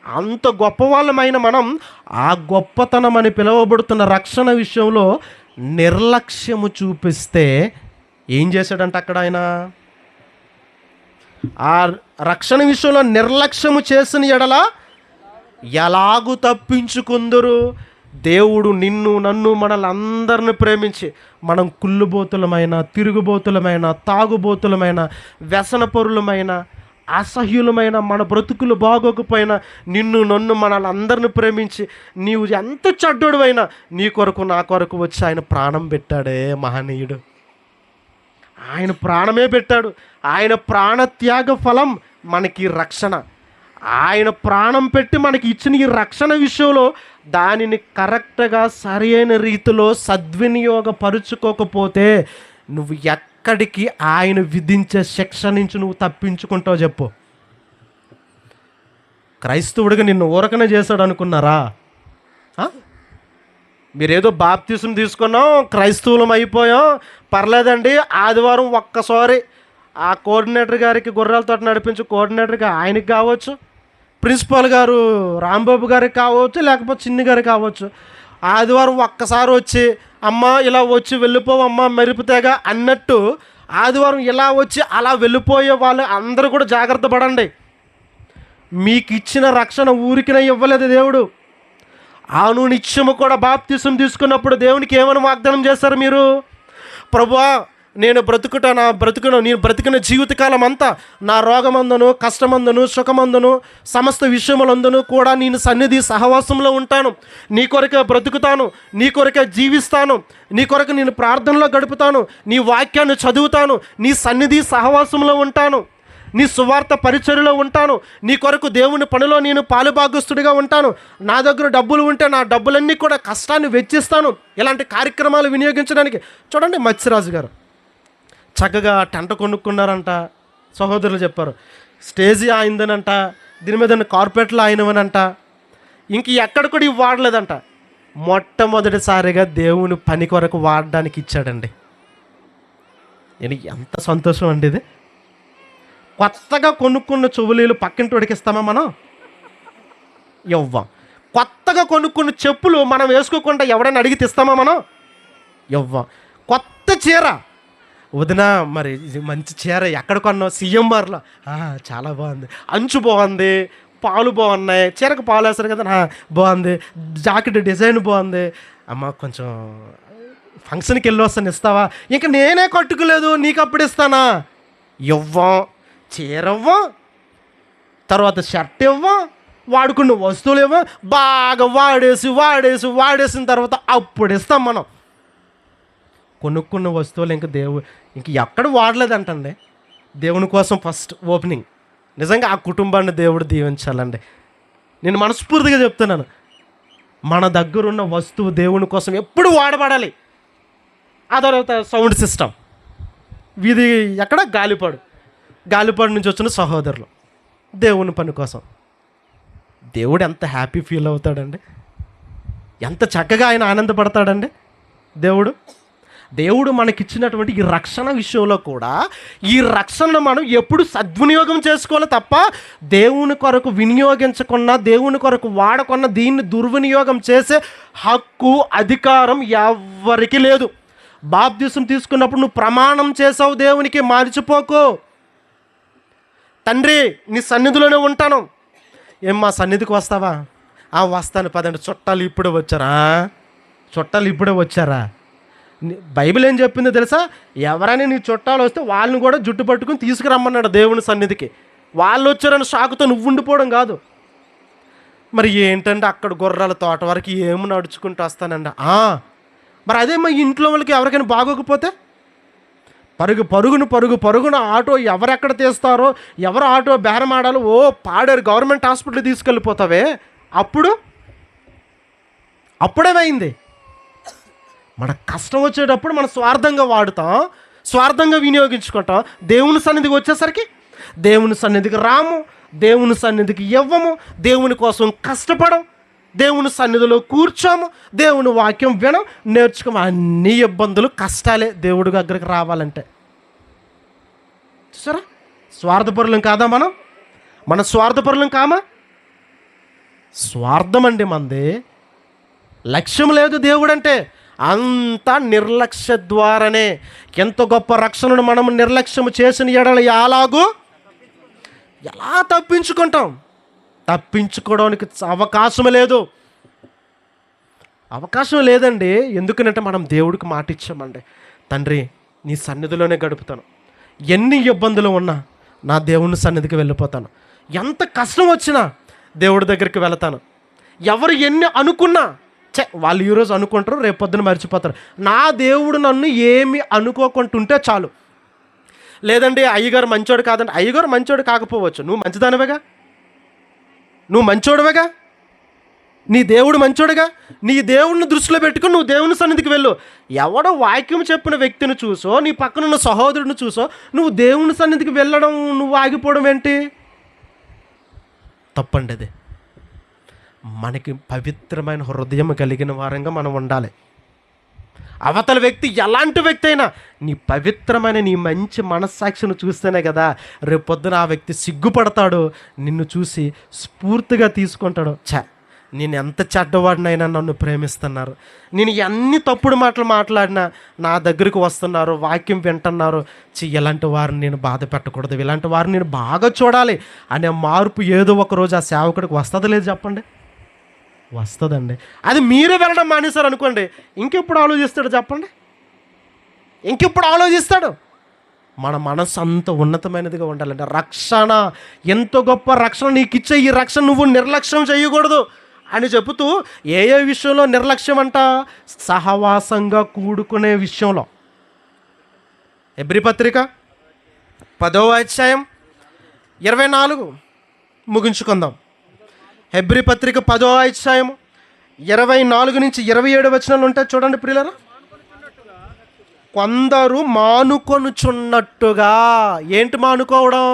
అంత గొప్పవాళ్ళమైన మనం ఆ గొప్పతనం అని పిలువబడుతున్న రక్షణ విషయంలో నిర్లక్ష్యము చూపిస్తే ఏం చేశాడంట అక్కడ ఆయన? ఆ రక్షణ విషయంలో నిర్లక్ష్యము చేసిన ఎడల ఎలాగూ తప్పించుకుందరు? దేవుడు నిన్ను, నన్ను, మనల్ని ప్రేమించి మనం కుళ్ళుబోతులమైన, తిరుగుబోతులమైన, తాగుబోతులమైన, వ్యసనపరులమైన, అసహ్యులమైన, మన బ్రతుకులు బాగోకపోయినా నిన్ను, నన్ను, మనల్ని ప్రేమించి నీవు ఎంత చెడ్డోడు అయినా నీ కొరకు, నా కొరకు వచ్చి ఆయన ప్రాణం పెట్టాడే మహనీయుడు. ఆయన ప్రాణమే పెట్టాడు. ఆయన ప్రాణత్యాగ ఫలం మనకి రక్షణ. ఆయన ప్రాణం పెట్టి మనకి ఇచ్చిన ఈ రక్షణ విషయంలో దానిని కరెక్ట్గా సరైన రీతిలో సద్వినియోగపరుచుకోకపోతే నువ్వు ఎక్కడికి ఆయన విధించే శిక్ష నుంచి నువ్వు తప్పించుకుంటావు చెప్పు? క్రైస్తవుడిగా నిన్ను ఊరకనే చేశాడు అనుకున్నారా? మీరేదో బాప్తిసం తీసుకున్నాం, క్రైస్తవులం అయిపోయాం, పర్లేదండి. ఆదివారం ఒక్కసారి ఆ కోఆర్డినేటర్ గారికి, గుర్రాల తోట నడిపించే కోఆర్డినేటర్గా ఆయనకి కావచ్చు, ప్రిన్సిపాల్ గారు రాంబాబు గారికి కావచ్చు, లేకపోతే చిన్ని గారికి కావచ్చు, ఆదివారం ఒక్కసారి వచ్చి అమ్మ ఇలా వచ్చి వెళ్ళిపోవమ్మా మెరుపుతేగా అన్నట్టు ఆదివారం ఇలా వచ్చి అలా వెళ్ళిపోయే వాళ్ళు అందరూ కూడా జాగ్రత్త పడండి. మీకు ఇచ్చిన రక్షణ ఊరికినే ఇవ్వలేదు దేవుడు. ఆను నిత్యము కూడా బాప్తిసం తీసుకున్నప్పుడు దేవునికి ఏమని వాగ్దానం చేస్తారు మీరు? ప్రభువా, నేను బ్రతికిన జీవితకాలం అంతా నా రోగమందును, కష్టమందును, సుఖమందును, సమస్త విషయములందును కూడా నేను సన్నిధి సహవాసంలో ఉంటాను. నీ కొరకే బ్రతుకుతాను, నీ కొరకే జీవిస్తాను, నీ కొరకు నేను ప్రార్థనలో గడుపుతాను, నీ వాక్యాన్ని చదువుతాను, నీ సన్నిధి సహవాసంలో ఉంటాను, నీ సువార్త పరిచర్యలో ఉంటాను, నీ కొరకు దేవుని పనిలో నేను పాలుభాగస్తుడిగా ఉంటాను. నా దగ్గర డబ్బులు ఉంటే నా డబ్బులన్నీ కూడా కష్టాన్ని వెచ్చిస్తాను ఇలాంటి కార్యక్రమాలు వినియోగించడానికి. చూడండి, మత్స్యరాజు గారు చక్కగా టెంట కొనుక్కున్నారంట. సహోదరులు చెప్పారు, స్టేజీ ఆయనదనంట, దీని మీద కార్పెట్లు ఆయనవనంట, ఇంక ఎక్కడ కూడా ఇవి వాడలేదంట. మొట్టమొదటిసారిగా దేవుని పని కొరకు వాడడానికి ఇచ్చాడండి. నేను ఎంత సంతోషం అండి ఇది. కొత్తగా కొనుక్కున్న చెవులీలు పక్కింటోడికి ఇస్తామా మనం? ఇవ్వం. కొత్తగా కొనుక్కున్న చెప్పులు మనం వేసుకోకుండా ఎవడైనా అడిగితే ఇస్తామా మనం? ఇవ్వం. కొత్త చీర, వదిన మరి ఇది మంచి చీర ఎక్కడ కొన్నావు? సీఎంఆర్లో. చాలా బాగుంది, అంచు బాగుంది, పాలు బాగున్నాయి, చీరకు పాలు వేస్తారు కదా, బాగుంది, జాకెట్ డిజైన్ బాగుంది, అమ్మ కొంచెం ఫంక్షన్కి వెళ్ళి వస్తాను, ఇస్తావా? ఇంకా నేనే కట్టుకోలేదు, నీకు అప్పుడు ఇస్తానా? ఇవ్వం. చీర ఇవ్వం, తర్వాత షర్ట్ ఇవ్వం, వాడుకున్న వస్తువులు ఇవ్వం, బాగా వాడేసిన తర్వాత అప్పుడు ఇస్తాం మనం. కొనుక్కున్న వస్తువులు ఇంక ఎక్కడ వాడలేదంటండి. దేవుని కోసం ఫస్ట్ ఓపెనింగ్. నిజంగా ఆ కుటుంబాన్ని దేవుడు దీవించాలండి. నేను మనస్ఫూర్తిగా చెప్తున్నాను, మన దగ్గరున్న వస్తువు దేవుని కోసం ఎప్పుడు వాడబడాలి. ఆ తర్వాత సౌండ్ సిస్టమ్, ఇది ఎక్కడ? గాలిపాడు నుంచి వచ్చిన సహోదరులు దేవుని పని కోసం. దేవుడు ఎంత హ్యాపీ ఫీల్ అవుతాడండి, ఎంత చక్కగా ఆయన ఆనందపడతాడండి. దేవుడు మనకిచ్చినటువంటి ఈ రక్షణ విషయంలో కూడా ఈ రక్షణను మనం ఎప్పుడు సద్వినియోగం చేసుకోవాలి తప్ప దేవుని కొరకు వినియోగించకుండా, దేవుని కొరకు వాడకుండా దీన్ని దుర్వినియోగం చేసే హక్కు, అధికారం ఎవ్వరికి లేదు. బాప్తిసం తీసుకున్నప్పుడు నువ్వు ప్రమాణం చేసావు దేవునికి, మార్చిపోకు. తండ్రి నీ సన్నిధిలోనే ఉంటాను. ఏం మా సన్నిధికి వస్తావా? వస్తాను పదండి. చుట్టాలు ఇప్పుడే వచ్చారా? బైబిల్ ఏం చెప్పిందో తెలుసా? ఎవరైనా నీ చుట్టాలు వస్తే వాళ్ళని కూడా జుట్టు పట్టుకుని తీసుకురమ్మన్నాడు దేవుని సన్నిధికి. వాళ్ళు వచ్చారని షాకుతో నువ్వు ఉండిపోవడం కాదు. మరి ఏంటంటే అక్కడ గుర్రాల తోట వరకు ఏమి నడుచుకుంటూ వస్తానండి. మరి అదే మా ఇంట్లో వాళ్ళకి ఎవరికైనా బాగోకపోతే పరుగున ఆటో ఎవరెక్కడ తీస్తారో, ఎవరు ఆటో బేరం ఆడాలో, పాడారు గవర్నమెంట్ హాస్పిటల్ తీసుకెళ్ళిపోతావే. అప్పుడేమైంది? మన కష్టం వచ్చేటప్పుడు మనం స్వార్థంగా వాడుతాం, స్వార్థంగా వినియోగించుకుంటాం. దేవుని సన్నిధికి వచ్చేసరికి దేవుని సన్నిధికి రాము, దేవుని సన్నిధికి ఇవ్వము, దేవుని కోసం కష్టపడం, దేవుని సన్నిధిలో కూర్చోము, దేవుని వాక్యం వినం, నేర్చుకోము. అన్ని ఇబ్బందులు, కష్టాలే దేవుడి దగ్గరికి రావాలంటే. చూసారా? స్వార్థపరులం కాదా మన స్వార్థపరులం కామా? స్వార్థం అండి మనది. లక్ష్యం లేదు దేవుడంటే. అంతా నిర్లక్ష్య ద్వారానే. ఎంత గొప్ప రక్షణను మనం నిర్లక్ష్యం చేసిన ఎడల ఎలా తప్పించుకుంటాం? తప్పించుకోవడానికి అవకాశం లేదండి. ఎందుకనంటే మనం దేవుడికి మాట ఇచ్చామండి, తండ్రి నీ సన్నిధిలోనే గడుపుతాను, ఎన్ని ఇబ్బందులు ఉన్నా నా దేవుని సన్నిధికి వెళ్ళిపోతాను, ఎంత కష్టం వచ్చినా దేవుడి దగ్గరికి వెళతాను. ఎవరు ఎన్ని అనుకున్నా వాళ్ళు ఈరోజు అనుకుంటారు, రేపు పొద్దున మర్చిపోతారు. నా దేవుడు నన్ను ఏమి అనుకోకుంటుంటే చాలు. లేదండి అయ్యగారు మంచోడు కాదండి. అయ్యగారు మంచోడు కాకపోవచ్చు, నువ్వు మంచోడువేగా, నీ దేవుడు మంచోడుగా. నీ దేవుడిని దృష్టిలో పెట్టుకుని నువ్వు దేవుని సన్నిధికి వెళ్ళు. ఎవడో వాక్యం చెప్పిన వ్యక్తిని చూసో, నీ పక్కనున్న సహోదరుడిని చూసో నువ్వు దేవుని సన్నిధికి వెళ్ళడం, నువ్వు ఆగిపోవడం ఏంటి? తప్పండి అది. మనకి పవిత్రమైన హృదయం కలిగిన వారంగా మనం ఉండాలి. అవతల వ్యక్తి ఎలాంటి వ్యక్తి అయినా నీ పవిత్రమైన నీ మంచి మనస్సాక్షిని చూస్తేనే కదా రేపొద్దున ఆ వ్యక్తి సిగ్గుపడతాడు, నిన్ను చూసి స్ఫూర్తిగా తీసుకుంటాడు. నేను ఎంత చెడ్డవాడినైనా నన్ను ప్రేమిస్తున్నారు, నేను ఎన్ని తప్పుడు మాటలు మాట్లాడినా నా దగ్గరికి వస్తున్నారు, వాక్యం వింటున్నారు. ఇలాంటి వారిని నేను బాధ పెట్టకూడదు, ఇలాంటి వారిని నేను బాగా చూడాలి అనే మార్పు ఏదో ఒక రోజు ఆ సేవకుడికి వస్తుందో లేదు చెప్పండి? వస్తుందండి. అది మీరే వెళ్ళడం మానేశారు అనుకోండి, ఇంకెప్పుడు ఆలోచిస్తాడు చెప్పండి? మన మనసు అంత ఉన్నతమైనదిగా ఉండాలంటే రక్షణ, ఎంతో గొప్ప రక్షణ నీకు ఇచ్చే ఈ రక్షణ నువ్వు నిర్లక్ష్యం చేయకూడదు అని చెబుతూ ఏ విషయంలో నిర్లక్ష్యం అంట? సహవాసంగా కూడుకునే విషయంలో. హెబ్రీ పత్రిక 10వ అధ్యాయం 24 ముగించుకుందాం. హెబ్రీ పత్రిక 10వ అధ్యాయం 24 నుంచి 27 వచనాలు ఉంటాయి చూడండి ప్రియులారా. కొందరు మానుకొనుచున్నట్టుగా. ఏంటి మానుకోవడం?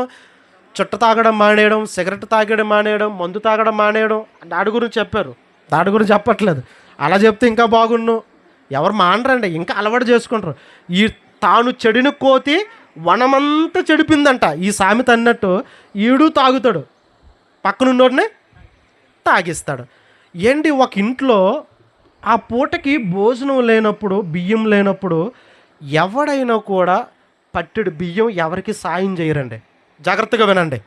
చుట్ట తాగడం మానేయడం, సిగరెట్ తాగడం మానేయడం, మందు తాగడం మానేయడం. దాడి గురించి చెప్పారు, దాడి గురించి చెప్పట్లేదు. అలా చెప్తే ఇంకా బాగుండు. ఎవరు మానరండి, ఇంకా అలవాటు చేసుకుంటారు. ఈ తాను చెడిన కోతి వనమంతా చెడిపిందంట. ఈ సామెత అన్నట్టు ఈడు తాగుతాడు, పక్కనున్నోడినే తాగిస్తాడు. ఏంటి, ఒక ఇంట్లో ఆ పూటకి భోజనం లేనప్పుడు, బియ్యం లేనప్పుడు ఎవడైనా కూడా పట్టెడు బియ్యం ఎవరికి సాయం చేయరండి. జాగ్రత్తగా వినండి.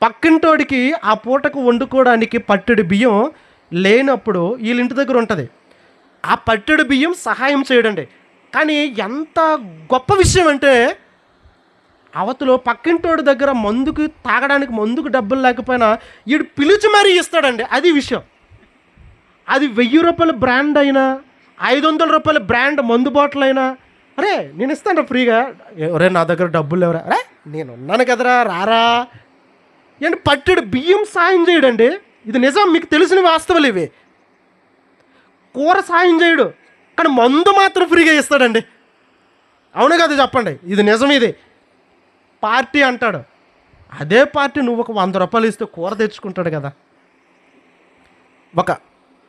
పక్కింటోడికి ఆ పూటకు వండుకోవడానికి పట్టెడు బియ్యం లేనప్పుడు వీళ్ళ ఇంటి దగ్గర ఉంటుంది, ఆ పట్టెడు బియ్యం సహాయం చేయడండి. కానీ ఎంత గొప్ప విషయం అంటే, అవతలో పక్కింటోడి దగ్గర మందుకు తాగడానికి మందుకు డబ్బులు లేకపోయినా వీడు పిలిచి మరీ ఇస్తాడండి. అది విషయం. అది 1000 రూపాయల బ్రాండ్ అయినా, 500 రూపాయల బ్రాండ్ మందు బాటిల్ అయినా, అరే నేను ఇస్తాను ఫ్రీగా, ఎవరే నా దగ్గర డబ్బులు ఎవరా, అరే నేను ఉన్నాను కదరా రారా. ఏంటి, పట్టెడు బియ్యం సాయం చేయడండి. ఇది నిజం, మీకు తెలిసిన వాస్తవాలు ఇవి. కూర సాయం చేయడు, కానీ మందు మాత్రం ఫ్రీగా ఇస్తాడండి. అవును కదా చెప్పండి, ఇది నిజం. ఇది పార్టీ అంటాడు, అదే పార్టీ నువ్వు ఒక 100 రూపాయలు ఇస్తే కూర తెచ్చుకుంటాడు కదా. ఒక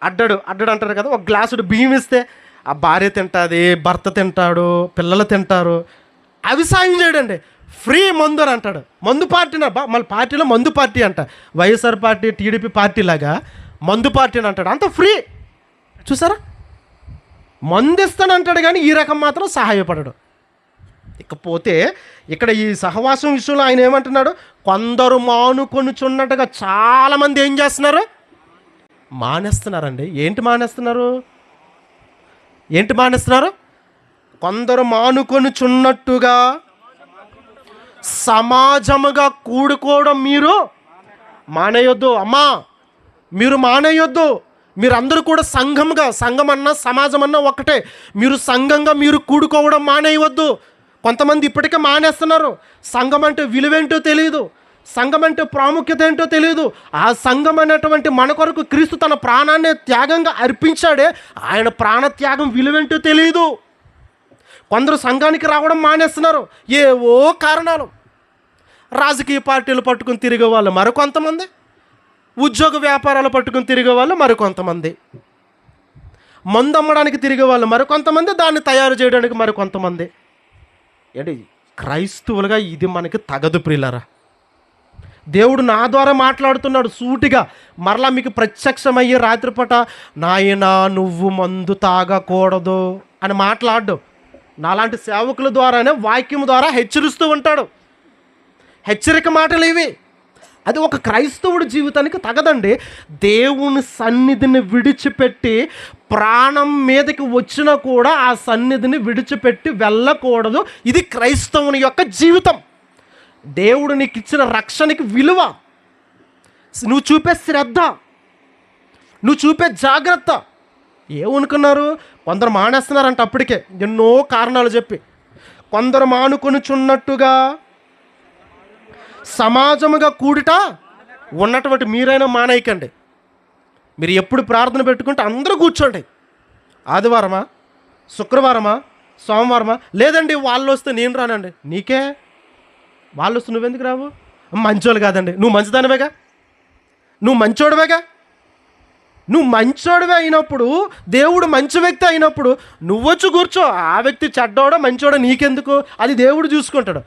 అడ్డడు అంటారు కదా, ఒక గ్లాసుడు బియ్యం ఇస్తే ఆ భార్య తింటుంది, భర్త తింటాడు, పిల్లలు తింటారు. అవి సాయం చేయడండి. ఫ్రీ మందు అని అంటాడు. మందు పార్టీనా మళ్ళీ పార్టీలో మందు పార్టీ అంట. వైఎస్ఆర్ పార్టీ, టీడీపీ పార్టీ లాగా మందు పార్టీ అని అంటాడు. అంత ఫ్రీ. చూసారా, మందు ఇస్తానంటాడు కానీ ఈ రకం మాత్రం సహాయపడడు. ఇకపోతే ఇక్కడ ఈ సహవాసం విషయంలో ఆయన ఏమంటున్నాడు, కొందరు మానుకొనుచున్నట్టుగా చాలామంది ఏం చేస్తున్నారు, మానేస్తున్నారండి. ఏంటి మానేస్తున్నారు? కొందరు మానుకొనుచున్నట్టుగా సమాజముగా కూడుకోవడం మీరు మానేయొద్దు. అమ్మా, మీరు మానేయొద్దు. మీరందరూ కూడా సంఘం అన్నా సమాజం అన్నా ఒకటే. మీరు సంఘంగా మీరు కూడుకోవడం మానేయవద్దు. కొంతమంది ఇప్పటికే మానేస్తున్నారు. సంఘం అంటే విలువేంటో తెలియదు, సంఘం అంటే ప్రాముఖ్యత ఏంటో తెలియదు. ఆ సంఘం అనేటువంటి మన కొరకు క్రీస్తు తన ప్రాణాన్ని త్యాగంగా అర్పించాడే, ఆయన ప్రాణత్యాగం విలువేంటో తెలియదు. కొందరు సంఘానికి రావడం మానేస్తున్నారు, ఏవో కారణాలు. రాజకీయ పార్టీలు పట్టుకుని తిరిగే వాళ్ళు మరికొంతమంది, ఉద్యోగ వ్యాపారాలు పట్టుకుని తిరిగే వాళ్ళు మరికొంతమంది, మందు అమ్మడానికి తిరిగే వాళ్ళు మరికొంతమంది, దాన్ని తయారు చేయడానికి మరికొంతమంది. ఏంటి, క్రైస్తవులుగా ఇది మనకి తగదు ప్రియులారా. దేవుడు నా ద్వారా మాట్లాడుతున్నాడు సూటిగా. మరలా మీకు ప్రత్యక్షమయ్యే రాత్రిపూట నాయనా నువ్వు మందు తాగకూడదు అని మాట్లాడు. నాలాంటి సేవకుల ద్వారానే వాక్యం ద్వారా హెచ్చరిస్తూ ఉంటాడు. హెచ్చరిక మాటలు ఇవి. అది ఒక క్రైస్తవుడి జీవితానికి తగదండి. దేవుని సన్నిధిని విడిచిపెట్టి ప్రాణం మీదకి వచ్చినా కూడా ఆ సన్నిధిని విడిచిపెట్టి వెళ్ళకూడదు. ఇది క్రైస్తవుని యొక్క జీవితం. దేవుడు నీకు ఇచ్చిన రక్షణకి విలువ, నువ్వు చూపే శ్రద్ధ, నువ్వు చూపే జాగ్రత్త. ఏమనుకున్నారు, కొందరు మానేస్తున్నారంట అప్పటికే ఎన్నో కారణాలు చెప్పి. కొందరు మానుకొనుచున్నట్టుగా సమాజముగా కూడిట ఉన్నటువంటి మీరైనా మానేయకండి. మీరు ఎప్పుడు ప్రార్థన పెట్టుకుంటే అందరూ కూర్చోండి. ఆదివారమా, శుక్రవారమా, సోమవారమా, లేదండి వాళ్ళు వస్తే నేను రానండి. నీకే, వాళ్ళు వస్తే నువ్వెందుకు రావు? మంచోళ్ళు కాదండి, నువ్వు మంచిదానివేగా, నువ్వు మంచోడివేగా. నువ్వు మంచోడివే అయినప్పుడు, దేవుడు మంచి వ్యక్తి అయినప్పుడు నువ్వొచ్చి కూర్చో. ఆ వ్యక్తి చెడ్డోడో మంచోడో నీకెందుకు, అది దేవుడు చూసుకుంటాడు.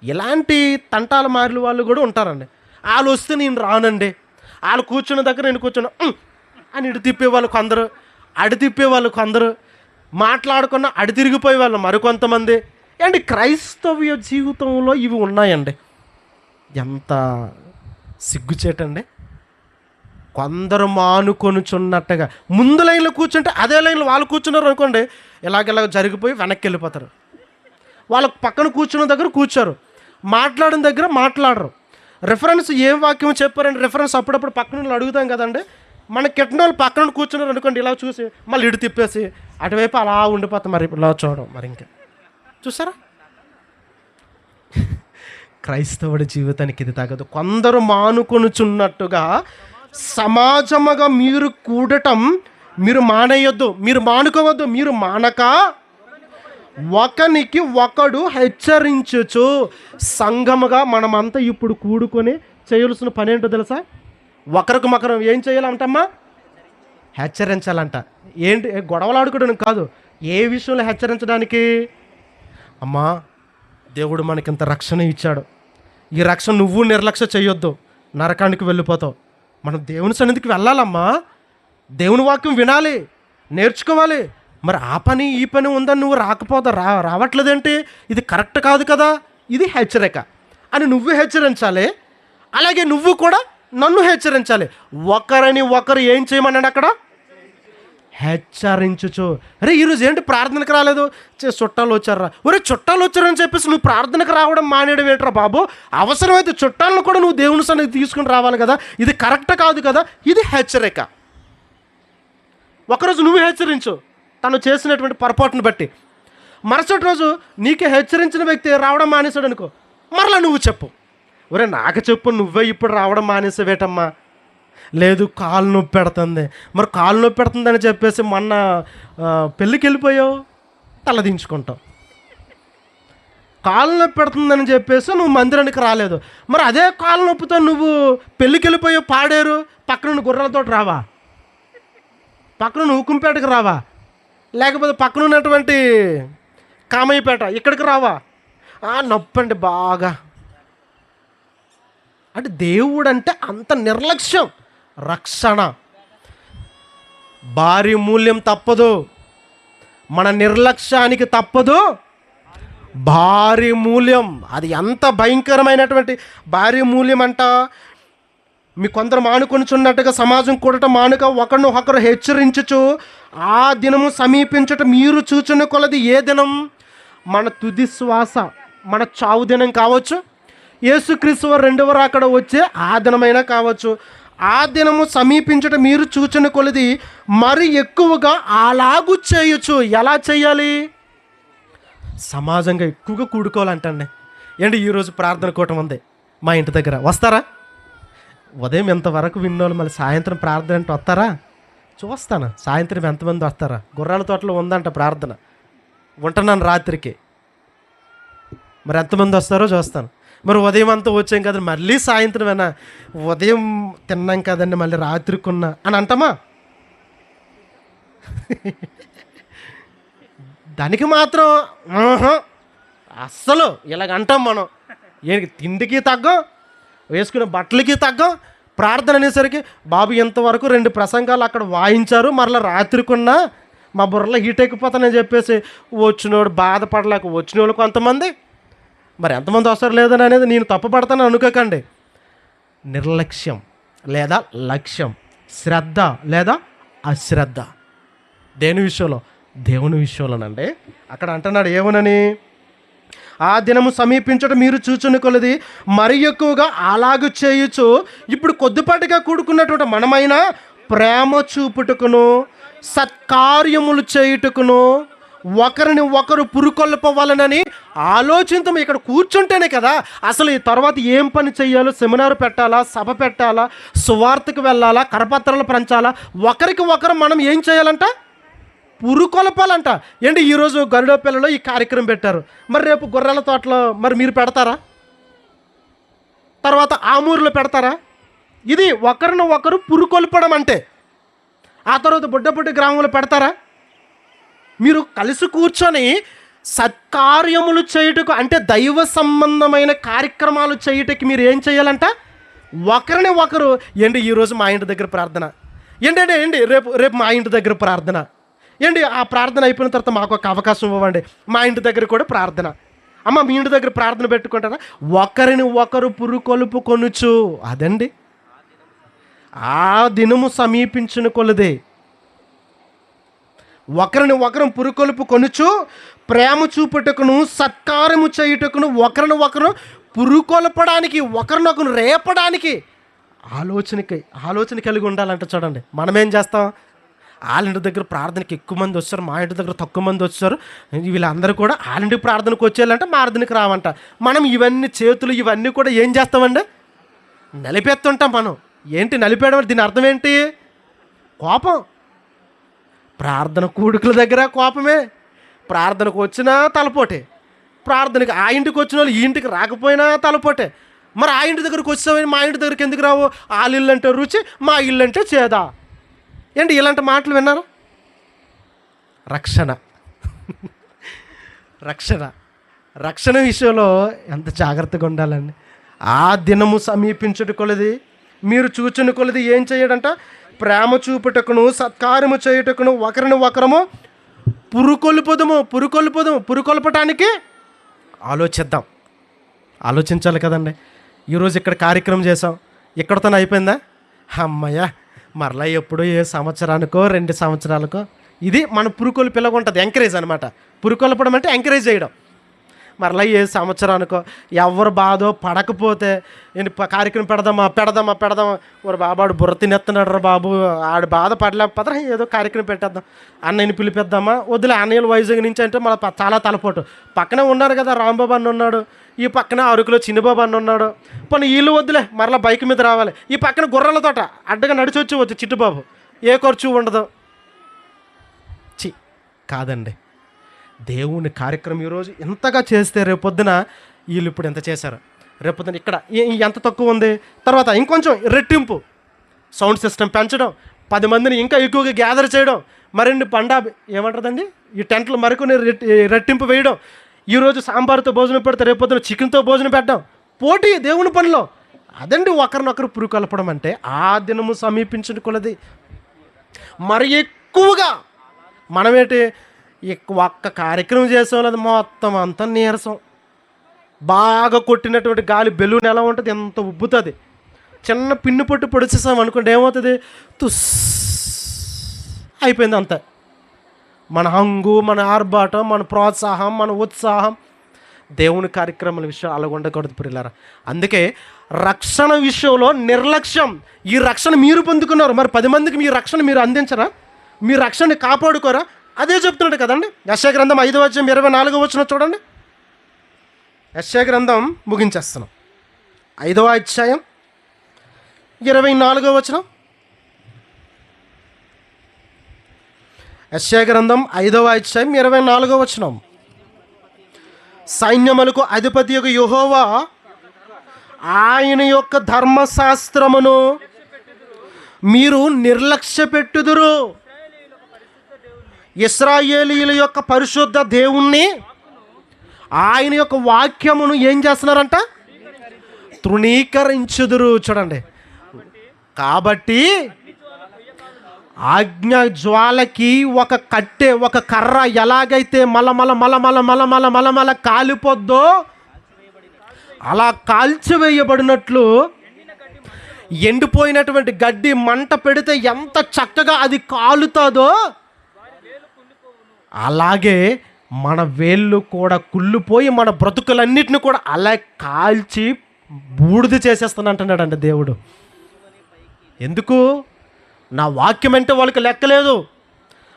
ఇలాంటి తంటాల మారిన వాళ్ళు కూడా ఉంటారండి. వాళ్ళు వస్తే నేను రానండి, వాళ్ళు కూర్చున్న దగ్గర నేను కూర్చున్నా అని ఇటు తిప్పేవాళ్ళు కొందరు, అడి తిప్పేవాళ్ళు కొందరు, మాట్లాడుకున్న అడి తిరిగిపోయే వాళ్ళు మరికొంతమంది. అండి క్రైస్తవ్య జీవితంలో ఇవి ఉన్నాయండి. ఎంత సిగ్గుచేటండి. కొందరు మానుకొనుచున్నట్టుగా ముందు లైన్లో కూర్చుంటే అదే లైన్లో వాళ్ళు కూర్చున్నారు అనుకోండి, ఇలాగ జరిగిపోయి వెనక్కి వెళ్ళిపోతారు. వాళ్ళకు పక్కన కూర్చున్న దగ్గర కూర్చోరు, మాట్లాడిన దగ్గర మాట్లాడరు. రిఫరెన్స్ ఏం వాక్యం చెప్పారండి, రిఫరెన్స్ అప్పుడప్పుడు పక్కన అడుగుతాం కదండి. మన కిట్టిన వాళ్ళు పక్కన కూర్చున్నారు అనుకోండి, ఇలా చూసి మళ్ళీ ఇటు తిప్పేసి అటువైపు అలా ఉండిపోతాం. మరి ఇలా చూడడం, మరి ఇంకా చూసారా, క్రైస్తవుడి జీవితానికి ఇది తగదు. కొందరు మానుకొనుచున్నట్టుగా సమాజముగా మీరు కూడటం మీరు మానేయొద్దు, మీరు మానుకోవద్దు. మీరు మానక ఒకనికి ఒకడు హెచ్చరించచ్చు. సంఘముగా మనమంతా ఇప్పుడు కూడుకొని చేయాల్సిన పని ఏంటో తెలుసా? ఒకరికి మకరం ఏం చేయాలంటమ్మా? హెచ్చరించాలంట. ఏంటి, గొడవలు ఆడుకోవడానికి కాదు. ఏ విషయంలో హెచ్చరించడానికి? అమ్మా దేవుడు మనకింత రక్షణ ఇచ్చాడు. ఈ రక్షణ నువ్వు నిర్లక్ష్య చేయొద్దు, నరకానికి వెళ్ళిపోతావు. మనం దేవుని సన్నిధికి వెళ్ళాలమ్మా, దేవుని వాక్యం వినాలి, నేర్చుకోవాలి. మరి ఆ పని ఈ పని ఉందని నువ్వు రావట్లేదేంటి? ఇది కరెక్ట్ కాదు కదా, ఇది హెచ్చరిక అని నువ్వు హెచ్చరించాలి. అలాగే నువ్వు కూడా నన్ను హెచ్చరించాలి. ఒకరిని ఒకరు ఏం చేయమన్నాడు అక్కడ? హెచ్చరించుచు. అరే ఈరోజు ఏంటి ప్రార్థనకు రాలేదు? చుట్టాలు వచ్చారా? ఒరే చుట్టాలు వచ్చారని చెప్పేసి నువ్వు ప్రార్థనకు రావడం మానేయడం ఏంట్రా బాబు? అవసరమైతే చుట్టాలను కూడా నువ్వు దేవుని సన్నిధికి తీసుకుని రావాలి కదా. ఇది కరెక్ట్ కాదు కదా, ఇది హెచ్చరిక. ఒకరోజు నువ్వు హెచ్చరించు తను చేసినటువంటి పొరపాటును బట్టి. మరుసటి రోజు నీకే హెచ్చరించిన వ్యక్తి రావడం మానేశాడు అనుకో, మరలా నువ్వు చెప్పు, ఒరే నాకు చెప్పు, నువ్వే ఇప్పుడు రావడం మానేసావేటమ్మా. లేదు కాలు నొప్పి పెడుతుంది. మరి కాలు నొప్పి పెడుతుందని చెప్పేసి మొన్న పెళ్ళికి వెళ్ళిపోయావు, తలదించుకుంటావు. కాలు నొప్పి పెడుతుందని చెప్పేసి నువ్వు మందిరానికి రాలేదు. మరి అదే కాలు నొప్పితో నువ్వు పెళ్ళికి వెళ్ళిపోయావు, పాడేరు పక్కన గుర్రాలతో రావా? పక్కన ఉక్కుంపేటకు రావా? లేకపోతే పక్కన ఉన్నటువంటి కామయ్యపేట ఇక్కడికి రావా? నొప్పండి బాగా అంటే దేవుడు అంటే అంత నిర్లక్ష్యం. రక్షణ భారీ మూల్యం తప్పదు, మన నిర్లక్ష్యానికి తప్పదు భారీ మూల్యం. అది ఎంత భయంకరమైనటువంటి భారీ మూల్యం అంట. మీ కొందరు మానుకొనిచున్నట్టుగా సమాజం కూడటం మానుక ఒకరిని ఒకరు హెచ్చరించుచు ఆ దినము సమీపించుట మీరు చూచున్న కొలది. ఏ దినం? మన తుది శ్వాస, మన చావు దినం కావచ్చు, యేసుక్రీస్తు రెండవ రాకడ వచ్చే ఆ దినమైనా కావచ్చు. ఆ దినము సమీపించుట మీరు చూచున్న కొలది మరి ఎక్కువగా అలాగూ చేయొచ్చు. ఎలా చేయాలి? సమాజంగా ఎక్కువగా కూడుకోవాలంటండి. ఏంటి ఈరోజు ప్రార్థన కూటం ఉంది మా ఇంటి దగ్గర, వస్తారా? ఉదయం ఎంతవరకు విన్నోళ్ళు మళ్ళీ సాయంత్రం ప్రార్థన అంటే వస్తారా? చూస్తాను సాయంత్రం ఎంతమంది వస్తారా. గుర్రాల తోటలో ఉందంట ప్రార్థన, ఉంటున్నాను రాత్రికి. మరి ఎంతమంది వస్తారో చూస్తాను. మరి ఉదయం అంతా వచ్చాం కదండి, మళ్ళీ సాయంత్రమేనా? ఉదయం తిన్నాం కదండి మళ్ళీ రాత్రికున్నా అని అంటామా? దానికి మాత్రం అస్సలు ఇలాగ అంటాం మనం. తిండికి తగ్గం, వేసుకునే బట్టలకి తగ్గం. ప్రార్థన అనేసరికి బాబు ఇంతవరకు 2 ప్రసంగాలు అక్కడ వాయించారు, మరలా రాత్రికున్నా మా బుర్రలో హీట్ ఎక్కిపోతానని చెప్పేసి వచ్చినోడు బాధపడలేక వచ్చిన వాళ్ళు కొంతమంది. మరి ఎంతమంది వస్తారు లేదని అనేది నేను తప్పుపడతానని అనుకోకండి. నిర్లక్ష్యం లేదా లక్ష్యం, శ్రద్ధ లేదా అశ్రద్ధ దేని విషయంలో? దేవుని విషయంలోనండి. అక్కడ అంటున్నాడు ఏమనని? ఆ దినము సమీపించడం మీరు చూచుని కొలది మరి ఎక్కువగా అలాగూ చేయొచ్చు. ఇప్పుడు కొద్దిపాటిగా కూడుకున్నటువంటి మనమైనా ప్రేమ చూపుటకును సత్కార్యములు చేయుటకును ఒకరిని ఒకరు పురుకొల్పవాలనని ఆలోచించము. ఇక్కడ కూర్చుంటేనే కదా అసలు ఈ తర్వాత ఏం పని చేయాలో, సెమినార్ పెట్టాలా, సభ పెట్టాలా, సువార్తకు వెళ్ళాలా, కరపత్రాలు పంచాలా, ఒకరికి ఒకరు మనం ఏం చేయాలంట? పురుకొల్పాలంట. ఏంటి ఈరోజు గరుడపల్లిలో ఈ కార్యక్రమం పెట్టారు, మరి రేపు గొర్రెల తోటలో మరి మీరు పెడతారా? తర్వాత ఆమూరులో పెడతారా? ఇది ఒకరిని ఒకరు పురుకొల్పడం అంటే. ఆ తర్వాత బుడ్డబుడ్డి గ్రామంలో పెడతారా? మీరు కలిసి కూర్చొని సత్కార్యములు చేయుటకు అంటే దైవ సంబంధమైన కార్యక్రమాలు చేయుటకి మీరు ఏం చేయాలంట? ఒకరిని ఒకరు. ఏంటి ఈరోజు మా ఇంటి దగ్గర ప్రార్థన, ఏంటి రేపు మా ఇంటి దగ్గర ప్రార్థన, ఏంటి ఆ ప్రార్థన అయిపోయిన తర్వాత మాకు ఒక అవకాశం ఇవ్వండి, మా ఇంటి దగ్గర కూడా ప్రార్థన. అమ్మ మీ ఇంటి దగ్గర ప్రార్థన పెట్టుకుంటారా? ఒకరిని ఒకరు పురుకొలుపు కొనుచు. అదండి ఆ దినము సమీపించిన కొలదే ఒకరిని ఒకరు పురుకొలుపు కొనుచు ప్రేమ చూపుటకును సత్కారము చేయుటకును ఒకరిని ఒకరు పురుకొల్పడానికి, ఒకరినొకరు రేపడానికి ఆలోచన కలిగి ఉండాలంట. చూడండి మనమేం చేస్తాం? వాళ్ళ ఇంటి దగ్గర ప్రార్థనకి ఎక్కువ మంది వచ్చారు, మా ఇంటి దగ్గర తక్కువ మంది వచ్చారు, వీళ్ళందరూ కూడా వాళ్ళ ఇంటికి ప్రార్థనకు వచ్చేయాలంటే మా ప్రార్థనకి రావంట. మనం ఇవన్నీ చేతులు ఇవన్నీ కూడా ఏం చేస్తామండి? నలిపేస్తుంటాం మనం. ఏంటి నలిపేయడం? దీని అర్థం ఏంటి? కోపం. ప్రార్థన కూడుకుల దగ్గర కోపమే, ప్రార్థనకు వచ్చినా తలపోటే, ప్రార్థనకి ఆ ఇంటికి వచ్చిన వాళ్ళు ఈ ఇంటికి రాకపోయినా తలపోటే. మరి ఆ ఇంటి దగ్గరకు వచ్చామని మా ఇంటి దగ్గరికి ఎందుకు రావు? వాళ్ళ ఇల్లు అంటే రుచి, మా ఇల్లు అంటే చేదా. ఏంటి ఇలాంటి మాటలు విన్నారు? రక్షణ రక్షణ విషయంలో ఎంత జాగ్రత్తగా ఉండాలండి. ఆ దినము సమీపించుట కొలది మీరు చూచుని కొలది ఏం చేయడంట, ప్రేమ చూపుటకును సత్కార్యము చేయుటకును ఒకరిని ఒకరము పురుకొల్పటానికి ఆలోచించాలి కదండి. ఈరోజు ఇక్కడ కార్యక్రమం చేసాం, ఇక్కడతో అయిపోయిందా? అమ్మయ్య, మరలా ఎప్పుడో ఏ సంవత్సరానికో 2 సంవత్సరాలకో. ఇది మన పురుకొల్పిలాగా ఉంటుంది, ఎంకరేజ్ అనమాట. పురుకొల్పడం అంటే ఎంకరేజ్ చేయడం. మరలా ఏ సంవత్సరానికో ఎవరు బాధో పడకపోతే కార్యక్రమం పెడదామా ఒక బాబాడు బుర్ర తినేస్తున్నాడు రా బాబు, ఆడు బాధ పడలేకపోతే ఏదో కార్యక్రమం పెట్టేద్దాం, అన్నయ్యని పిలిపిద్దామా, వద్దులే అన్నయ్యలు వైజాగ్ నుంచి అంటే మళ్ళీ చాలా తలపోటు. పక్కనే ఉన్నారు కదా, రాంబాబు అన్న ఉన్నాడు, ఈ పక్కన అరకులో చిన్నబాబు అన్న ఉన్నాడు, పోనీ వీళ్ళు వద్దులే మరలా బైక్ మీద రావాలి. ఈ పక్కన గుర్రాల తోట అడ్డగా నడిచి వచ్చి చిట్టుబాబు, ఏ ఖర్చు ఉండదు. కాదండి, దేవుని కార్యక్రమం ఈరోజు ఎంతగా చేస్తే రేపొద్దున వీళ్ళు ఇప్పుడు ఎంత చేశారు, రేపొద్దున ఇక్కడ ఎంత తక్కువ ఉంది, తర్వాత ఇంకొంచెం రెట్టింపు సౌండ్ సిస్టమ్ పెంచడం, 10 మందిని ఇంకా ఎక్కువగా గ్యాదర్ చేయడం, మరిన్ని ఏమంటుందండి ఈ టెంట్లు మరికొన్ని రెట్టింపు వేయడం. ఈరోజు సాంబార్తో భోజనం పెడితే రేపొద్దున చికెన్తో భోజనం పెట్టడం, పోటీ దేవుని పనిలో. అదండి ఒకరినొకరు పురుకొల్పడం అంటే. ఆ దినము సమీపించిన కొలది మరి ఎక్కువగా మనమేంటి ఒక్క కార్యక్రమం చేసాం, అది మొత్తం అంతా నీరసం. బాగా కొట్టినటువంటి గాలి బెలూన్ ఎలా ఉంటుంది, ఎంత ఉబ్బుతుంది. చిన్న పిన్ను పొట్టు పొడిచేసాం అనుకోండి, ఏమవుతుంది, తుస్ అయిపోయింది అంతే. మన హంగు, మన ఆర్భాటం, మన ప్రోత్సాహం, మన ఉత్సాహం. దేవుని కార్యక్రమాల విషయం అలాగ ఉండకూడదు ప్రియులారా. అందుకే రక్షణ విషయంలో నిర్లక్ష్యం. ఈ రక్షణ మీరు పొందుకున్నారు, మరి 10 మందికి మీ రక్షణ మీరు అందించరా, మీ రక్షణని కాపాడుకోరా? అదే చెప్తున్నాడు కదండి. యెషయా గ్రంథం 5:24 చూడండి. యెషయా గ్రంథం ముగించేస్తున్నాం, 5:24. యెషయా గ్రంథం 5:24. సైన్యములకు అధిపతి యెహోవా ఆయన యొక్క ధర్మశాస్త్రమును మీరు నిర్లక్ష్య పెట్టుదురు. ఇశ్రాయేలీయుల యొక్క పరిశుద్ధ దేవుణ్ణి, ఆయన యొక్క వాక్యమును ఏం చేస్తున్నారంట, తృణీకరించుదురు. చూడండి, కాబట్టి ఆజ్ఞ జ్వాలకి ఒక కట్టె, ఒక కర్ర ఎలాగైతే మలమల కాలిపోద్దో అలా కాల్చివేయబడినట్లు ఎండిపోయినటువంటి గడ్డి మంట పెడితే ఎంత చక్కగా అది కాలుతుందో అలాగే మన వేళ్ళు కూడా కుళ్ళిపోయి మన బ్రతుకులన్నిటిని కూడా అలా కాల్చి బూడిద చేసేస్తానంటున్నాడండి దేవుడు. ఎందుకు? నా వాక్యం అంటే వాళ్ళకి లెక్కలేదు,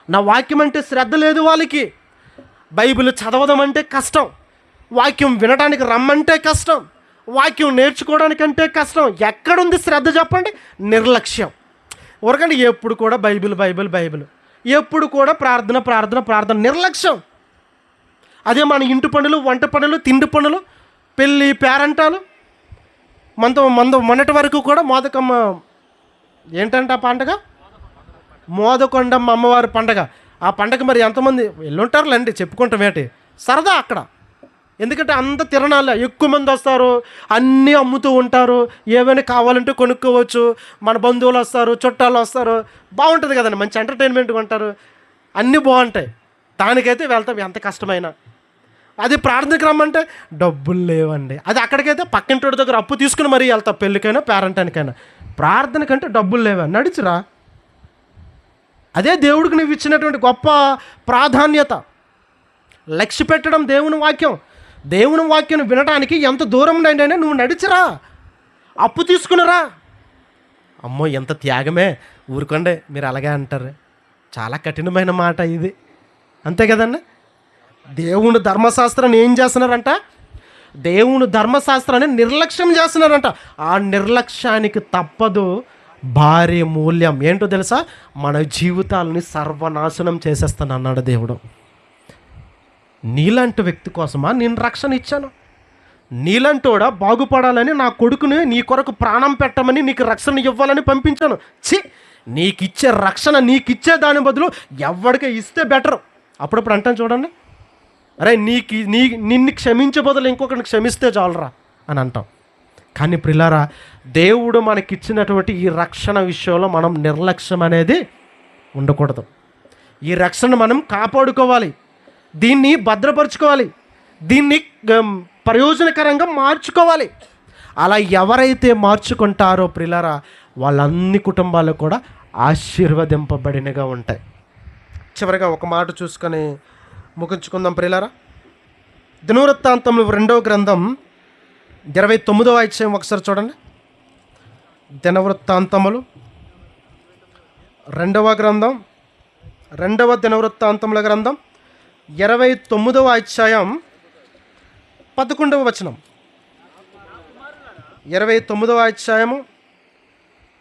నా వాక్యం అంటే శ్రద్ధ లేదు వాళ్ళకి. బైబిల్ చదవడం అంటే కష్టం, వాక్యం వినడానికి రమ్మంటే కష్టం, వాక్యం నేర్చుకోవడానికంటే కష్టం. ఎక్కడుంది శ్రద్ధ చెప్పండి? నిర్లక్ష్యం. ఊరకండి ఎప్పుడు కూడా బైబిల్, ఎప్పుడు కూడా ప్రార్థన, నిర్లక్ష్యం. అదే మన ఇంటి పనులు, వంట పనులు, తిండి పనులు, పెళ్ళి, పేరంటాలు. మొన్నటి వరకు కూడా మోదకమ్మ ఏంటంటే ఆ పండగ, మోదకొండమ్మ అమ్మవారి పండగ. ఆ పండగ మరి ఎంతమంది వెళ్ళుంటారులేండి, చెప్పుకుంటాం ఏంటి సరదా అక్కడ. ఎందుకంటే అంత తిరణాలే, ఎక్కువ మంది వస్తారు, అన్నీ అమ్ముతూ ఉంటారు, ఏమైనా కావాలంటే కొనుక్కోవచ్చు, మన బంధువులు వస్తారు, చుట్టాలు వస్తారు, బాగుంటుంది కదండి, మంచి ఎంటర్టైన్మెంట్గా ఉంటారు, అన్నీ బాగుంటాయి. దానికైతే వెళ్తాం ఎంత కష్టమైనా. అది ప్రార్థనకి రమ్మంటే డబ్బులు లేవండి. అది అక్కడికైతే పక్కింటి దగ్గర అప్పు తీసుకుని మరీ వెళ్తాం, పెళ్ళికైనా పేరెంటానికైనా. ప్రార్థనకంటే డబ్బులు లేవా, నడిచిరా. అదే దేవుడికి నువ్వు ఇచ్చినటువంటి గొప్ప ప్రాధాన్యత, లక్ష్య పెట్టడం. దేవుని వాక్యం వినడానికి ఎంత దూరం ఉండండి, నువ్వు నడిచిరా, అప్పు తీసుకునిరా. అమ్మో ఎంత త్యాగమే, ఊరుకోండి మీరు అలాగే అంటారు. చాలా కఠినమైన మాట ఇది, అంతే కదండి. దేవుని ధర్మశాస్త్రాన్ని ఏం చేస్తున్నారంట, దేవుని ధర్మశాస్త్రాన్ని నిర్లక్ష్యం చేస్తున్నారంట. ఆ నిర్లక్ష్యానికి తప్పదు భారీ మూల్యం. ఏంటో తెలుసా? మన జీవితాలని సర్వనాశనం చేసేస్తాను అన్నాడు దేవుడు. నీలాంటి వ్యక్తి కోసమా నేను రక్షణ ఇచ్చాను? నీలాంటోడా బాగుపడాలని నా కొడుకుని నీ కొరకు ప్రాణం పెట్టమని నీకు రక్షణ ఇవ్వాలని పంపించాను. నీకిచ్చే రక్షణ నీకిచ్చే దాని బదులు ఎవరికే ఇస్తే బెటర్. అప్పుడప్పుడు అంటాను చూడండి, అరే నిన్ను క్షమించే బదులు ఇంకొకరిని క్షమిస్తే చాలరా అని అంటాం. కానీ ప్రిలారా, దేవుడు మనకిచ్చినటువంటి ఈ రక్షణ విషయంలో మనం నిర్లక్ష్యం అనేది ఉండకూడదు. ఈ రక్షణ మనం కాపాడుకోవాలి, దీన్ని భద్రపరుచుకోవాలి, దీన్ని ప్రయోజనకరంగా మార్చుకోవాలి. అలా ఎవరైతే మార్చుకుంటారో ప్రిలారా, వాళ్ళన్ని కుటుంబాలు కూడా ఆశీర్వదింపబడినగా ఉంటాయి. చివరిగా ఒక మాట చూసుకొని ముగించుకుందాం ప్రిలారా. దినవృత్తాంతములు 2వ గ్రంథం 29వ అధ్యాయం ఒకసారి చూడండి. దినవృత్తాంతములు 2వ గ్రంథం 2వ దినవృత్తాంతముల గ్రంథం 29వ అధ్యాయం 11వ వచనం. 29వ అధ్యాయము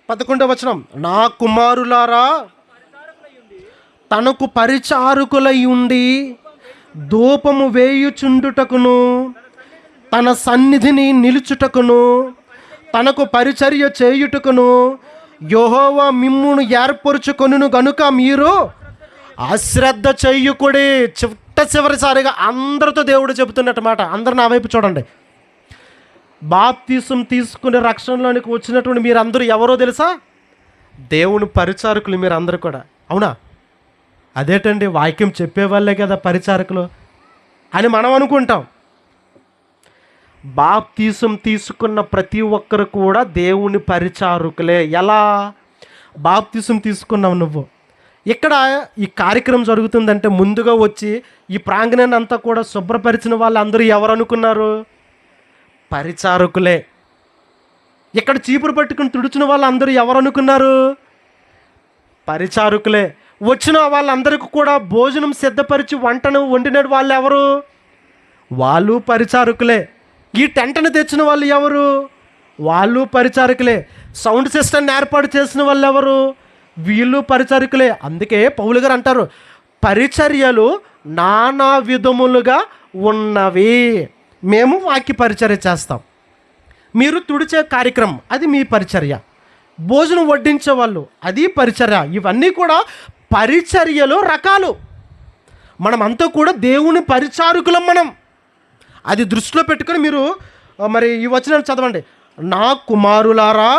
11వ వచనం. నా కుమారులారా, తనకు పరిచారకులై ఉండి ధూపము వేయుచుండుటకును తన సన్నిధిని నిలుచుటకును తనకు పరిచర్య చేయుటకును యెహోవా మిమ్మును ఏర్పరుచుకొనును గనుక మీరు అశ్రద్ధ చెయ్యకుడి. చివరిసారిగా అందరితో దేవుడు చెబుతున్నట్టు మాట. అందరూ నా వైపు చూడండి. బాప్తీసం తీసుకునే రక్షణలోనికి వచ్చినటువంటి మీరందరూ ఎవరో తెలుసా? దేవుని పరిచారకులు మీరు అందరూ కూడా. అవునా? అదేటండి, వాక్యం చెప్పేవాళ్ళే కదా పరిచారకులు అని మనం అనుకుంటాం. బాప్తీసం తీసుకున్న ప్రతి ఒక్కరు కూడా దేవుని పరిచారకులే. ఎలా? బాప్తీసం తీసుకున్నావు నువ్వు. ఇక్కడ ఈ కార్యక్రమం జరుగుతుందంటే ముందుగా వచ్చి ఈ ప్రాంగణాన్ని అంతా కూడా శుభ్రపరిచిన వాళ్ళందరూ ఎవరు అనుకున్నారు? పరిచారకులే. ఇక్కడ చీపురు పట్టుకుని తుడిచిన వాళ్ళందరూ ఎవరు అనుకున్నారు? పరిచారకులే. వచ్చిన వాళ్ళందరికీ కూడా భోజనం సిద్ధపరిచి వంటను వండిన వాళ్ళు ఎవరు? వాళ్ళు పరిచారకులే. ఈ టెంటను తెచ్చిన వాళ్ళు ఎవరు? వాళ్ళు పరిచారకులే. సౌండ్ సిస్టమ్ని ఏర్పాటు చేసిన వాళ్ళు ఎవరు? వీళ్ళు పరిచారకులే. అందుకే పౌలు గారు అంటారు, పరిచర్యలు నానా విధములుగా ఉన్నవి. మేము వాక్య పరిచర్య చేస్తాం. మీరు తుడిచే కార్యక్రమం అది మీ పరిచర్య. భోజనం వడ్డించే వాళ్ళు అది పరిచర్య. ఇవన్నీ కూడా పరిచర్యలు రకాలు. మనమంతా కూడా దేవుని పరిచారకులం. మనం అది దృష్టిలో పెట్టుకొని మీరు మరి ఈ వచనాన్ని చదవండి. నా కుమారులారా,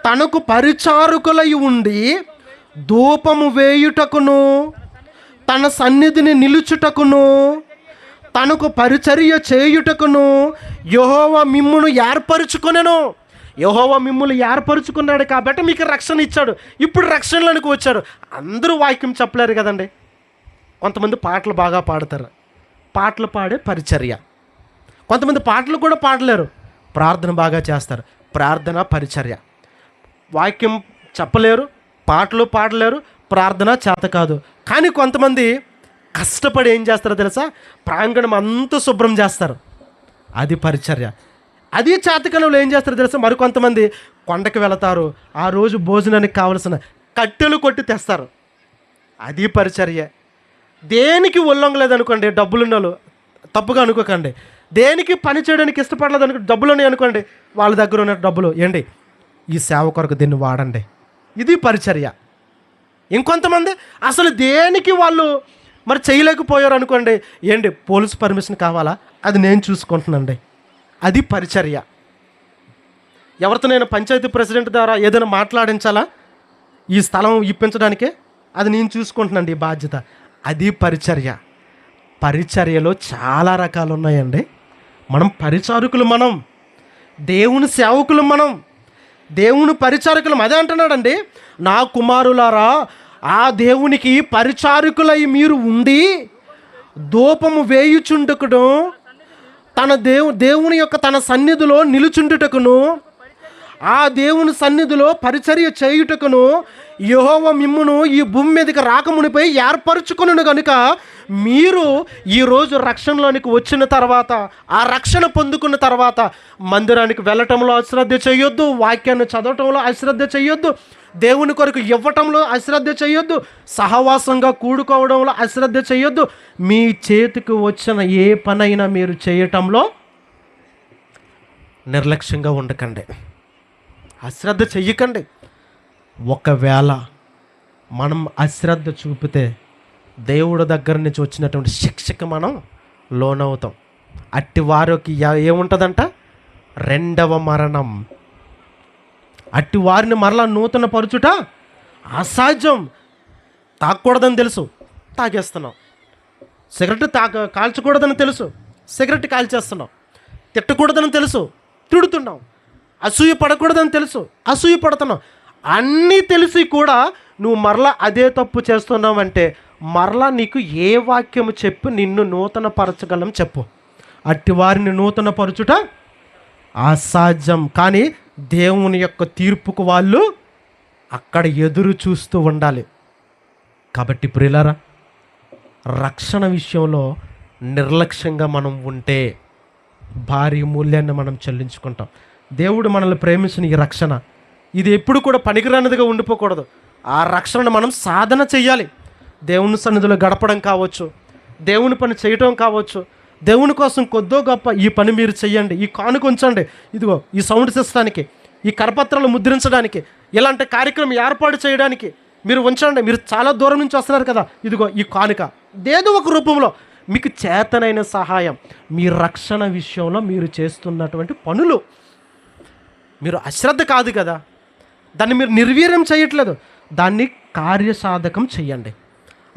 తనకు పరిచారకులై ఉండి ధూపము వేయుటకును తన సన్నిధిని నిలుచుటకును తనకు పరిచర్య చేయుటకును యెహోవా మిమ్మును ఏర్పరుచుకొనెను. యెహోవా మిమ్మును ఏర్పరుచుకున్నాడు కాబట్టి మీకు రక్షణ ఇచ్చాడు. ఇప్పుడు రక్షణలోనికి వచ్చారు. అందరూ వాక్యం చెప్పలేరు కదండి. కొంతమంది పాటలు బాగా పాడతారు, పాటలు పాడే పరిచర్య. కొంతమంది పాటలు కూడా పాడలేరు, ప్రార్థన బాగా చేస్తారు, ప్రార్థన పరిచర్య. వాక్యం చెప్పలేరు, పాటలు పాడలేరు, ప్రార్థన చేత కాదు. కానీ కొంతమంది కష్టపడి ఏం చేస్తారో తెలుసా? ప్రాంగణం అంతా శుభ్రం చేస్తారు, అది పరిచర్య. అది చేతకాలంలో ఏం చేస్తారో తెలుసా? మరికొంతమంది కొండకి వెళతారు, ఆ రోజు భోజనానికి కావలసిన కట్టెలు కొట్టి తెస్తారు, అది పరిచర్య. దేనికి ఉల్లంఘలేదు అనుకోండి, డబ్బులున్న వాళ్ళు తప్పుగా అనుకోకండి. దేనికి పని చేయడానికి ఇష్టపడలేదు అనుకో, డబ్బులు ఉన్నాయి అనుకోండి, వాళ్ళ దగ్గర ఉన్న డబ్బులు ఏంటి, ఈ సేవ కొరకు దీన్ని వాడండి, ఇది పరిచర్య. ఇంకొంతమంది అసలు దేనికి వాళ్ళు మరి చేయలేకపోయారు అనుకోండి, ఏంటి పోలీస్ పర్మిషన్ కావాలా, అది నేను చూసుకుంటున్నాండి, అది పరిచర్య. ఎవరితో నేను పంచాయతీ ప్రెసిడెంట్ ద్వారా ఏదైనా మాట్లాడించాలా, ఈ స్థలం ఇప్పించడానికే, అది నేను చూసుకుంటున్నాండి, ఈ బాధ్యత, అది పరిచర్య. పరిచర్యలో చాలా రకాలు ఉన్నాయండి. మనం పరిచారకులు, మనం దేవుని సేవకులు, మనం దేవుని పరిచారకులం. అదే అంటున్నాడండి, నా కుమారులారా, ఆ దేవునికి పరిచారకులై మీరు ఉండి ధూపము వేయుచుండుటకును తన దేవుని యొక్క తన సన్నిధిలో నిలుచుండుటకును ఆ దేవుని సన్నిధిలో పరిచర్య చేయుటకును యెహోవా మిమ్మును ఈ భూమి మీదకి రాకమునిపై ఏర్పరచుకొనును కనుక మీరు ఈరోజు రక్షణలోనికి వచ్చిన తర్వాత, ఆ రక్షణ పొందుకున్న తర్వాత మందిరానికి వెళ్ళటంలో అశ్రద్ధ చేయొద్దు, వాక్యాన్ని చదవటంలో అశ్రద్ధ చేయొద్దు, దేవుని కొరకు ఇవ్వటంలో అశ్రద్ధ చేయొద్దు, సహవాసంగా కూడుకోవడంలో అశ్రద్ధ చేయొద్దు. మీ చేతికి వచ్చిన ఏ పనైనా మీరు చేయటంలో నిర్లక్ష్యంగా ఉండకండి, అశ్రద్ధ చెయ్యకండి. ఒకవేళ మనం అశ్రద్ధ చూపితే దేవుడి దగ్గర నుంచి వచ్చినటువంటి శిక్షకు మనం లోనవుతాం. అట్టి వారికి ఏముంటుందంట? రెండవ మరణం. అట్టి వారిని మరలా నూతన పరుచుట అసాధ్యం. తాగకూడదని తెలుసు, తాగేస్తున్నాం. సిగరెట్ కాల్చకూడదని తెలుసు, సిగరెట్ కాల్చేస్తున్నాం. తిట్టకూడదని తెలుసు, తిడుతున్నాం. అసూయ పడకూడదని తెలుసు, అసూయ పడుతున్నాం. అన్నీ తెలిసి కూడా నువ్వు మరలా అదే తప్పు చేస్తున్నావంటే మరలా నీకు ఏ వాక్యము చెప్పి నిన్ను నూతన పరచగలం చెప్పు. అట్టి వారిని నూతన పరచుట అసాధ్యం. కానీ దేవుని యొక్క తీర్పుకు వాళ్ళు అక్కడ ఎదురు చూస్తూ ఉండాలి. కాబట్టి ప్రియులారా, రక్షణ విషయంలో నిర్లక్ష్యంగా మనం ఉంటే భారీ మూల్యాన్ని మనం చెల్లించుకుంటాం. దేవుడు మనల్ని ప్రేమించిన ఈ రక్షణ ఇది ఎప్పుడు కూడా పనికిరానిదిగా ఉండిపోకూడదు. ఆ రక్షణను మనం సాధన చెయ్యాలి. దేవుని సన్నిధిలో గడపడం కావచ్చు, దేవుని పని చేయటం కావచ్చు, దేవుని కోసం కొద్దో గొప్ప ఈ పని మీరు చెయ్యండి, ఈ కానుక ఉంచండి, ఇదిగో ఈ సౌండ్ సిస్టానికి, ఈ కరపత్రాలు ముద్రించడానికి, ఇలాంటి కార్యక్రమం ఏర్పాటు చేయడానికి మీరు ఉంచండి. మీరు చాలా దూరం నుంచి వస్తున్నారు కదా, ఇదిగో ఈ కానుక. ఏదో ఒక రూపంలో మీకు చేతనైన సహాయం. మీ రక్షణ విషయంలో మీరు చేస్తున్నటువంటి పనులు మీరు అశ్రద్ధ కాదు కదా, దాన్ని మీరు నిర్వీర్యం చేయట్లేదు, దాన్ని కార్యసాధకం చెయ్యండి.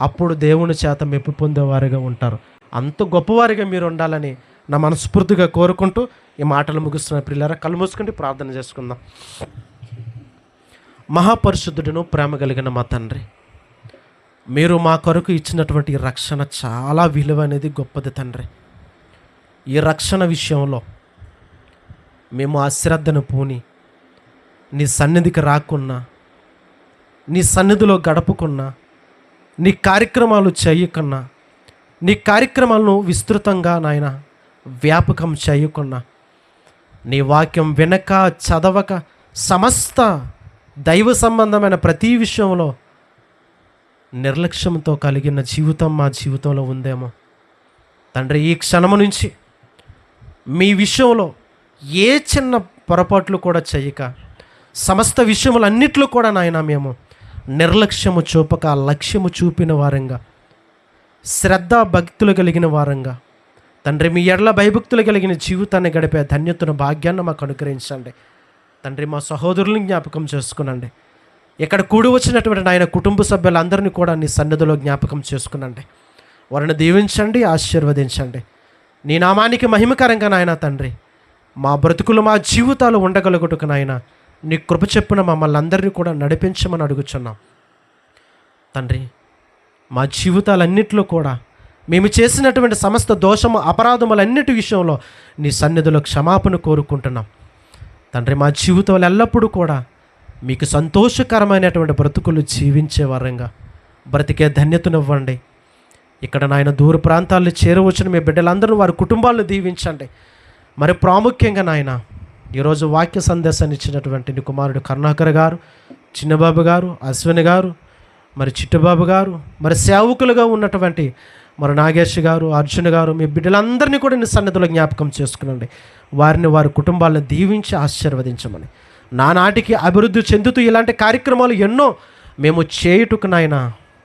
అప్పుడు దేవుని చేత మెప్పు పొందేవారుగా ఉంటారు. అంత గొప్పవారిగా మీరు ఉండాలని నా మనస్ఫూర్తిగా కోరుకుంటూ ఈ మాటలు ముగిస్తున్న ప్రియులారా, కళ్ళు మూసుకుంటే ప్రార్థన చేసుకుందాం. మహాపరిశుద్ధుడును ప్రేమ కలిగిన మా తండ్రి, మీరు మా కొరకు ఇచ్చినటువంటి రక్షణ చాలా విలువైనది, గొప్పది తండ్రి. ఈ రక్షణ విషయంలో మేము అశ్రద్ధను పూని నీ సన్నిధికి రాకున్నా, నీ సన్నిధిలో గడపకున్నా, నీ కార్యక్రమాలు చేయకున్నా, నీ కార్యక్రమాలను విస్తృతంగా నాయన వ్యాపకం చేయకున్నా, నీ వాక్యం వినక చదవక సమస్త దైవ సంబంధమైన ప్రతి విషయంలో నిర్లక్ష్యంతో కలిగిన జీవితం మా జీవితంలో ఉందేమో తండ్రి. ఈ క్షణము నుంచి మీ విషయంలో ఏ చిన్న పొరపాట్లు కూడా చేయక సమస్త విషయములన్నిట్లో కూడా నాయన మేము నిర్లక్ష్యము చూపక లక్ష్యము చూపిన వారంగా, శ్రద్ధ భక్తులు కలిగిన వారంగా తండ్రి, మీ ఎడల భయభక్తులు కలిగిన జీవితాన్ని గడిపే ధన్యతను భాగ్యాన్ని మాకు అనుగ్రహించండి తండ్రి. మా సహోదరుల్ని జ్ఞాపకం చేసుకునండి. ఇక్కడ కూడి వచ్చినటువంటి నాయన కుటుంబ సభ్యులందరినీ కూడా నీ సన్నిధిలో జ్ఞాపకం చేసుకునండి. వారిని దీవించండి, ఆశీర్వదించండి. నీ నామానికి మహిమకరంగా నాయన తండ్రి, మా బ్రతుకులు మా జీవితాలు ఉండగలుగుటకు నాయన నీ కృప చెప్పున మమ్మల్ని అందరినీ కూడా నడిపించమని అడుగుచున్నాం తండ్రి. మా జీవితాలన్నింటిలో కూడా మేము చేసినటువంటి సమస్త దోషము అపరాధములన్నిటి విషయంలో నీ సన్నిధిలో క్షమాపణ కోరుకుంటున్నాం తండ్రి. మా జీవితంలో ఎల్లప్పుడూ కూడా మీకు సంతోషకరమైనటువంటి బ్రతుకులు జీవించే వరంగా బ్రతికే ధన్యతనివ్వండి. ఇక్కడ నాయన దూర ప్రాంతాల్లో చేరవచ్చిన మీ బిడ్డలందరూ వారి కుటుంబాలను దీవించండి. మరి ప్రాముఖ్యంగా నాయన ఈరోజు వాక్య సందేశాన్ని ఇచ్చినటువంటి నీ కుమారుడు కరుణాకర్ గారు, చిన్నబాబు గారు, అశ్విని గారు, మరి చిట్టుబాబు గారు, మరి సేవకులుగా ఉన్నటువంటి మరి నాగేష్ గారు, అర్జున్ గారు, మీ బిడ్డలందరినీ కూడా నీ సన్నిధిలో జ్ఞాపకం చేసుకునండి. వారిని వారి కుటుంబాలను దీవించి ఆశీర్వదించమని, నానాటికి అభివృద్ధి చెందుతూ ఇలాంటి కార్యక్రమాలు ఎన్నో మేము చేయుటకు నాయన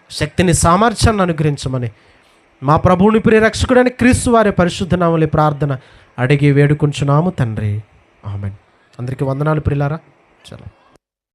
శక్తిని సామర్థ్యాన్ని అనుగ్రహించమని మా ప్రభువుని ప్రియరక్షకుడైన క్రీస్తు వారి పరిశుద్ధ నామములో ప్రార్థన అడిగి వేడుకుంటున్నాము తండ్రి. ఆమేన్. అందరికీ వందనాలు ప్రియులారా. చలో.